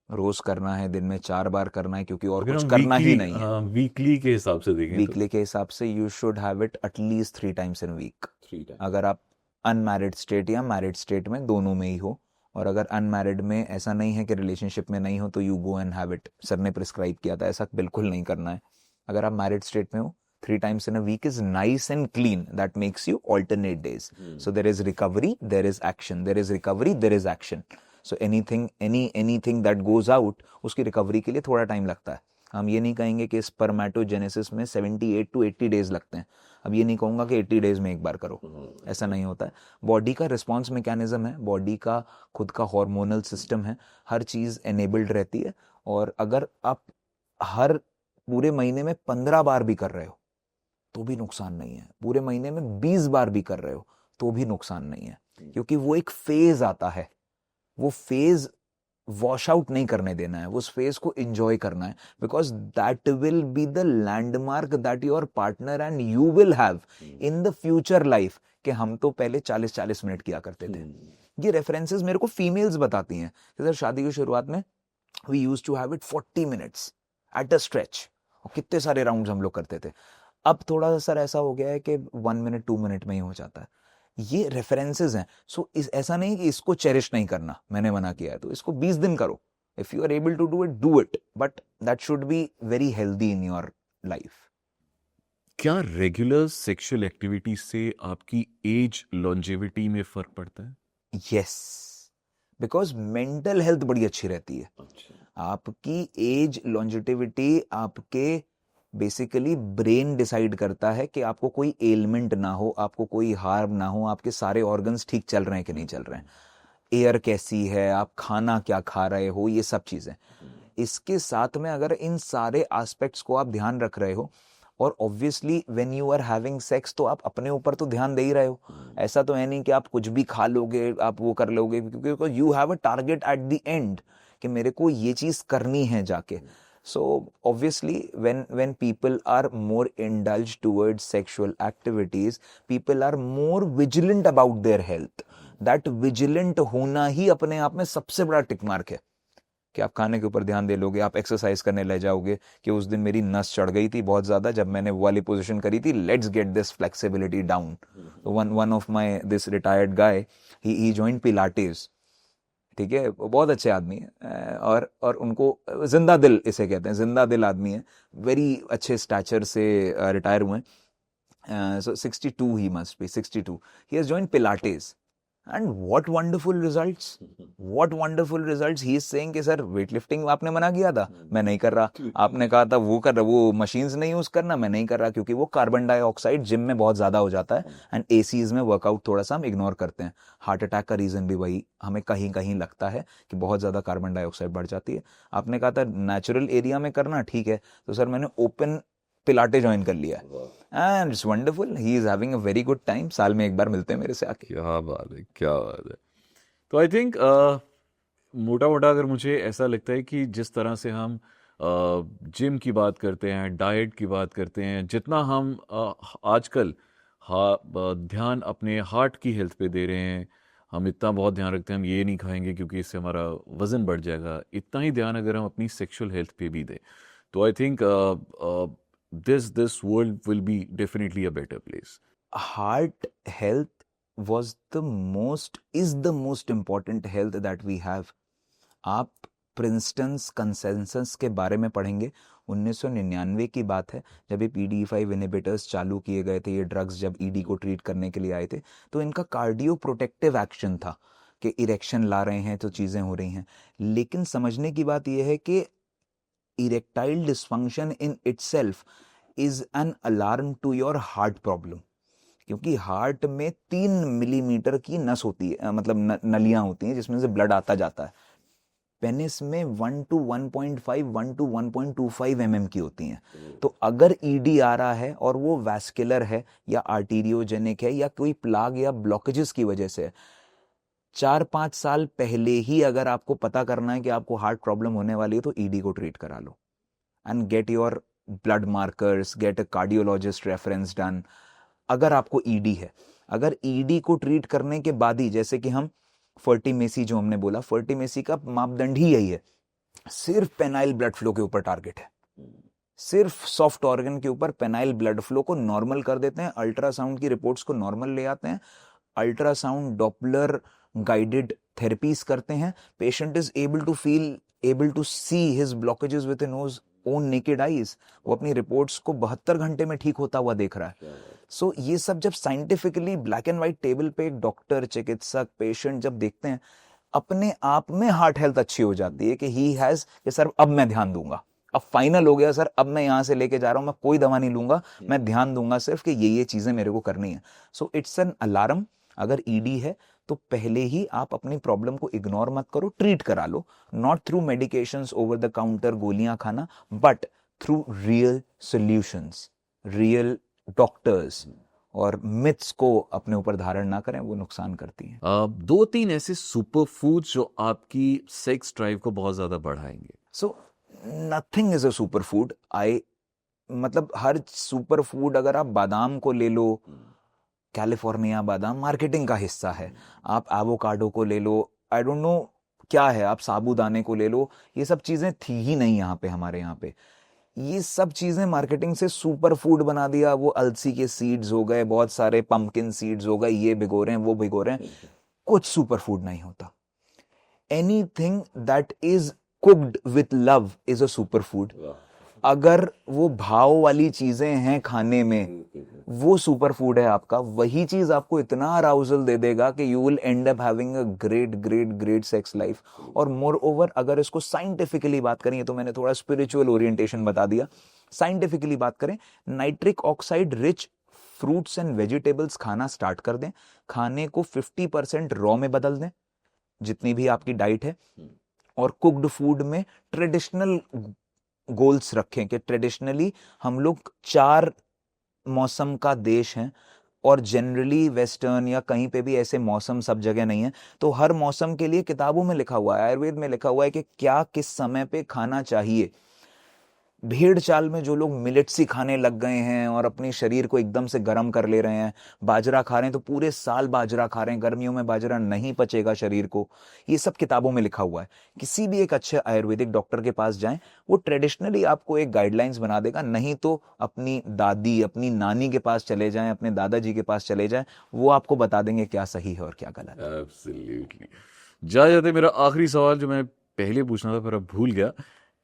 रोज करना है, दिन में 4 बार करना है, क्योंकि और अगर कुछ हम करना ही नहीं है. वीकली के हिसाब से देखें वीकली के हिसाब से you should have it at least 3 times in week. तो 3 टाइम. अगर आप अनमैरिड स्टेट या मैरिड स्टेट में दोनों में ही हो, और अगर अनमैरिड में ऐसा नहीं है कि रिलेशनशिप में नहीं हो तो you go and have it. Sir ने प्रिस्क्राइब किया था, ऐसा बिल्कुल नहीं करना है. अगर आप मैरिड स्टेट में हो, 3 times in a week is nice and clean. That makes you alternate days. So there is recovery, there is action. There is recovery, there is action. So anything that goes out, उसकी recovery के लिए थोड़ा time लगता है. हम ये नहीं कहेंगे कि स्पर्मेटोजेनेसिस में 78 to 80 days लगते हैं. अब ये नहीं कहूँगा कि 80 days में एक बार करो, ऐसा नहीं होता है. बॉडी का रिस्पॉन्स मैकेनिज्म है, बॉडी का खुद का हार्मोनल सिस्टम है, हर चीज़ एनेबल्ड रहती है. और अगर आप हर पूरे महीने में 15 बार भी कर रहे हो तो भी नुकसान नहीं है, पूरे महीने में 20 बार भी कर रहे हो तो भी नुकसान नहीं है, क्योंकि वो एक फेज आता है. वो फेज वॉश आउट नहीं करने देना है, उस फेज को एंजॉय करना है, because that will be the landmark that your partner and you will have in the future life. कि हम तो पहले 40-40 मिनट किया करते थे. ये रेफरेंसेस मेरे को फीमेल्स बताती हैं कि सर शादी की शुरुआत में we used to have it 40 minutes at a stretch, और कितने सारे राउंड्स हम लोग करते थे. अब थोड़ा सा सर ऐसा हो गया है कि 1 मिनट 2 मिनट में ही हो जाता है. ये रेफरेंसेस हैं. सो ऐसा नहीं कि इसको चेरिश नहीं करना, मैंने मना किया है तो इसको 20 दिन करो. If you are able to do it, but that should be very healthy in your life. क्या रेगुलर सेक्सुअल एक्टिविटी से आपकी एज लॉन्जेविटी में फर्क पड़ता है? यस, बिकॉज मेंटल हेल्थ बड़ी अच्छी रहती है. आपकी एज लॉन्जेटिविटी आपके बेसिकली ब्रेन डिसाइड करता है कि आपको कोई एलिमेंट ना हो, आपको कोई हार्म ना हो, आपके सारे ऑर्गन्स ठीक चल रहे हैं कि नहीं चल रहे हैं, एयर कैसी है, आप खाना क्या खा रहे हो, ये सब चीज़ें. इसके साथ में अगर इन सारे एस्पेक्ट्स को आप ध्यान रख रहे हो, और obviously when you are having sex तो आप अपने ऊपर तो ध्यान दे ही रहे हो. ऐसा तो है नहीं कि आप कुछ भी खा लोगे, आप वो कर लोगे, क्योंकि you have a target at the end कि मेरे को ये चीज़ करनी है जाके. So obviously when people are more indulged towards sexual activities, people are more vigilant about their health. That vigilant होना ही अपने आप में सबसे बड़ा टिक मार्क है कि आप खाने के ऊपर ध्यान दे लोगे, आप एक्सरसाइज करने ले जाओगे. कि उस दिन मेरी नस चढ़ गई थी बहुत ज़्यादा जब मैंने वो वाली पोजीशन करी थी, let's get this flexibility down. One of my this retired guy, he joined Pilates. ठीक है, बहुत अच्छे आदमी है, और उनको जिंदा दिल इसे कहते हैं, जिंदा दिल आदमी है, वेरी अच्छे स्टैचर से रिटायर हुए हैं. सो 62 he must be 62. He has joined Pilates and what wonderful results, what wonderful results. He is saying कि सर वेट लिफ्टिंग आपने मना किया था, मैं नहीं कर रहा. आपने कहा था वो कर रहा, वो मशीन्स नहीं यूज करना, मैं नहीं कर रहा, क्योंकि वो कार्बन डाइऑक्साइड जिम में बहुत ज्यादा हो जाता है, एंड एसीज में वर्कआउट थोड़ा सा हम इग्नोर करते हैं. हार्ट अटैक का रीजन भी वही हमें कहीं कहीं लगता है कि बहुत ज्यादा कार्बन डाइऑक्साइड बढ़ जाती है. आपने कहा था नेचुरल एरिया में करना, ठीक है, तो सर मैंने ओपन पिलाटे ज्वाइन कर लिया and it's wonderful. He is having a very good time. साल में एक बार मिलते हैं मेरे से आके. क्या बात है, क्या बात है. तो आई थिंक मोटा मोटा अगर मुझे ऐसा लगता है कि जिस तरह से हम जिम की बात करते हैं, डाइट की बात करते हैं, जितना हम आजकल ध्यान अपने हार्ट की हेल्थ पे दे रहे हैं, हम इतना बहुत ध्यान रखते हैं हम ये नहीं खाएंगे क्योंकि इससे हमारा वज़न बढ़ जाएगा, इतना ही ध्यान अगर हम अपनी सेक्सुअल हेल्थ पे भी दें तो I think this world will be definitely a better place. Heart health is the most important health that we have. आप प्रिंसटन्स कंसेंसस के बारे में पढ़ेंगे, 1999 की बात है जब ये PDE5 इनहिबिटर्स चालू किए गए थे, ये ड्रग्स जब ED को ट्रीट करने के लिए आए थे, तो इनका कार्डियो प्रोटेक्टिव एक्शन था कि इरेक्शन ला रहे हैं तो चीज़ें हो रही हैं। लेकिन समझने की बात यह है कि erectile dysfunction in itself is an alarm to your heart problem, क्योंकि हार्ट में 3 मिलीमीटर की नस होती है, मतलब नलियां होती हैं जिसमें से ब्लड आता जाता है। पेनिस में 1 to 1.5 1 to 1.25 mm की होती हैं। तो अगर ED आ रहा है और वो वैस्कुलर है या आर्टीरियोजेनिक है या कोई प्लाग या ब्लॉकेजेस की वजह से है, 4-5 साल पहले ही अगर आपको पता करना है कि आपको हार्ट प्रॉब्लम होने वाली है तो ED को ट्रीट करा लो and get your blood markers, get a cardiologist reference done. अगर आपको ED है, अगर ED को ट्रीट करने के बाद ही, जैसे कि हम फर्टिमेसी जो हमने बोला, फर्टिमेसी का मापदंड ही यही है, सिर्फ पेनाइल ब्लड फ्लो के ऊपर टारगेट है, सिर्फ सॉफ्ट ऑर्गन के ऊपर पेनाइल ब्लड फ्लो को नॉर्मल कर देते हैं, अल्ट्रासाउंड की रिपोर्ट्स को नॉर्मल ले आते हैं, अल्ट्रासाउंड डॉपलर गाइडेड थेरेपीज करते हैं, patient is able to see his blockages with his own naked eyes, वो अपनी रिपोर्ट्स को 72 घंटे में ठीक होता हुआ देख रहा है। सो ये सब जब scientifically black and white table पे एक डॉक्टर, चिकित्सक, पेशेंट जब देखते हैं, अपने आप में हार्ट हेल्थ अच्छी हो जाती है कि ही हैज कि सर अब मैं ध्यान दूंगा, अब फाइनल हो गया सर, अब मैं यहां से लेके जा रहा हूं, मैं कोई दवा नहीं लूंगा, मैं ध्यान दूंगा सिर्फ कि ये चीजें मेरे को करनी है। So it's an alarm. अगर ED है तो पहले ही आप अपनी प्रॉब्लम को इग्नोर मत करो, ट्रीट करा लो, not through medications over the counter गोलियां खाना, but through real solutions, real doctors, और मिथ्स को अपने ऊपर धारण ना करें, वो नुकसान करती हैं। 2-3 ऐसे सुपर फूड जो आपकी सेक्स ड्राइव को बहुत ज्यादा बढ़ाएंगे। So nothing is a super food. मतलब हर सुपर फूड, अगर आप बादाम को ले लो, कैलिफोर्निया बादाम मार्केटिंग का हिस्सा है, आप एवोकाडो को ले लो, आई डोंट नो क्या है, आप साबूदाने को ले लो, ये सब चीजें थी ही नहीं यहाँ पे, हमारे यहाँ पे ये सब चीजें मार्केटिंग से सुपर फूड बना दिया। वो अलसी के सीड्स हो गए, बहुत सारे पंपकिन सीड्स हो गए, ये भिगो रहे हैं, वो भिगो रहे हैं, कुछ सुपर फूड नहीं होता। Anything that is cooked with love is a super food. अगर वो भाव वाली चीजें हैं खाने में, वो सुपर फूड है आपका। वही चीज आपको इतना अराउजल दे देगा कि you will end up having a great great great sex life. और मोर ओवर, अगर इसको साइंटिफिकली बात करें, तो मैंने थोड़ा स्पिरिचुअल ओरिएंटेशन बता दिया, साइंटिफिकली बात करें, nitric oxide rich fruits and vegetables खाना स्टार्ट कर दें, खाने को 50% रॉ में बदल दें, जितनी भी आपकी डाइट है, और कुक्ड फूड में ट्रेडिशनल गोल्स रखें कि ट्रेडिशनली हम लोग 4 मौसम का देश हैं, और जनरली वेस्टर्न या कहीं पे भी ऐसे मौसम सब जगह नहीं है, तो हर मौसम के लिए किताबों में लिखा हुआ है, आयुर्वेद में लिखा हुआ है कि क्या किस समय पे खाना चाहिए। भेड़ चाल में जो लोग मिलेट्स ही खाने लग गए हैं और अपने शरीर को एकदम से गर्म कर ले रहे हैं, बाजरा खा रहे हैं, तो पूरे साल बाजरा खा रहे हैं, गर्मियों में बाजरा नहीं पचेगा शरीर को, ये सब किताबों में लिखा हुआ है। किसी भी एक अच्छे आयुर्वेदिक डॉक्टर के पास जाएं, वो ट्रेडिशनली आपको एक गाइडलाइंस बना देगा। नहीं तो अपनी दादी, अपनी नानी के पास चले जाएं, अपने दादाजी के पास चले जाएं, वो आपको बता देंगे क्या सही है और क्या गलत है। एब्सोल्युटली। जाते मेरा आखिरी सवाल जो मैं पहले पूछना था पर अब भूल गया,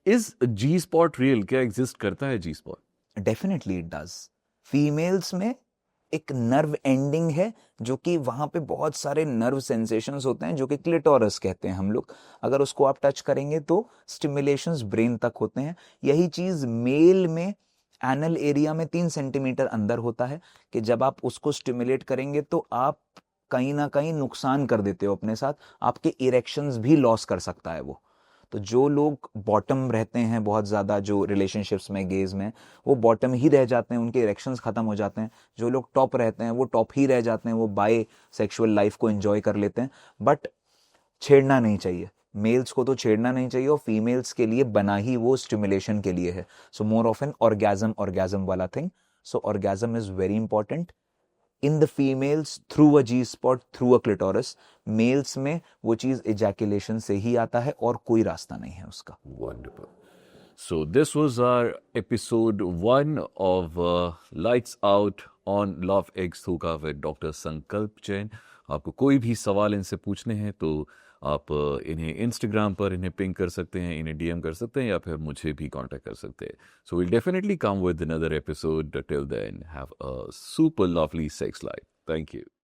इज जी स्पॉट रियल? क्या एग्जिस्ट करता है G spot? Definitely it does. Females में एक नर्व एंडिंग है, जो कि वहां पे बहुत सारे नर्व सेंसेशंस होते हैं, जो कि क्लिटोरस कहते हैं हम लोग। अगर उसको आप टच करेंगे तो स्टिमुलेशंस ब्रेन तक होते हैं। यही चीज मेल में एनल एरिया में 3 सेंटीमीटर अंदर होता है, कि जब आप उसको स्टिमुलेट करेंगे तो आप कहीं ना कहीं नुकसान कर देते हो अपने साथ, आपके इरेक्शंस भी लॉस कर सकता है वो। तो जो लोग बॉटम रहते हैं बहुत ज़्यादा, जो रिलेशनशिप्स में, गेज में, वो बॉटम ही रह जाते हैं, उनके इरेक्शंस खत्म हो जाते हैं। जो लोग टॉप रहते हैं वो टॉप ही रह जाते हैं, वो बाय सेक्सुअल लाइफ को एंजॉय कर लेते हैं। बट छेड़ना नहीं चाहिए, मेल्स को तो छेड़ना नहीं चाहिए, और फीमेल्स के लिए बना ही वो स्टिमुलेशन के लिए है। So more of an orgasm वाला thing. So orgasm is very important in the females through a G-spot, through a clitoris. Males में वो चीज ejaculation से ही आता है और कोई रास्ता नहीं है उसका। Wonderful. So this was our episode 1 of Lights Out on Love Eggs Thoka with Dr. Sankalp Jain. आपको कोई भी सवाल इनसे पूछने हैं तो आप इन्हें इंस्टाग्राम पर इन्हें पिंग कर सकते हैं, इन्हें डीएम कर सकते हैं या फिर मुझे भी कांटेक्ट कर सकते हैं. So we'll definitely come with another episode. Till then, have a super lovely sex life. Thank you.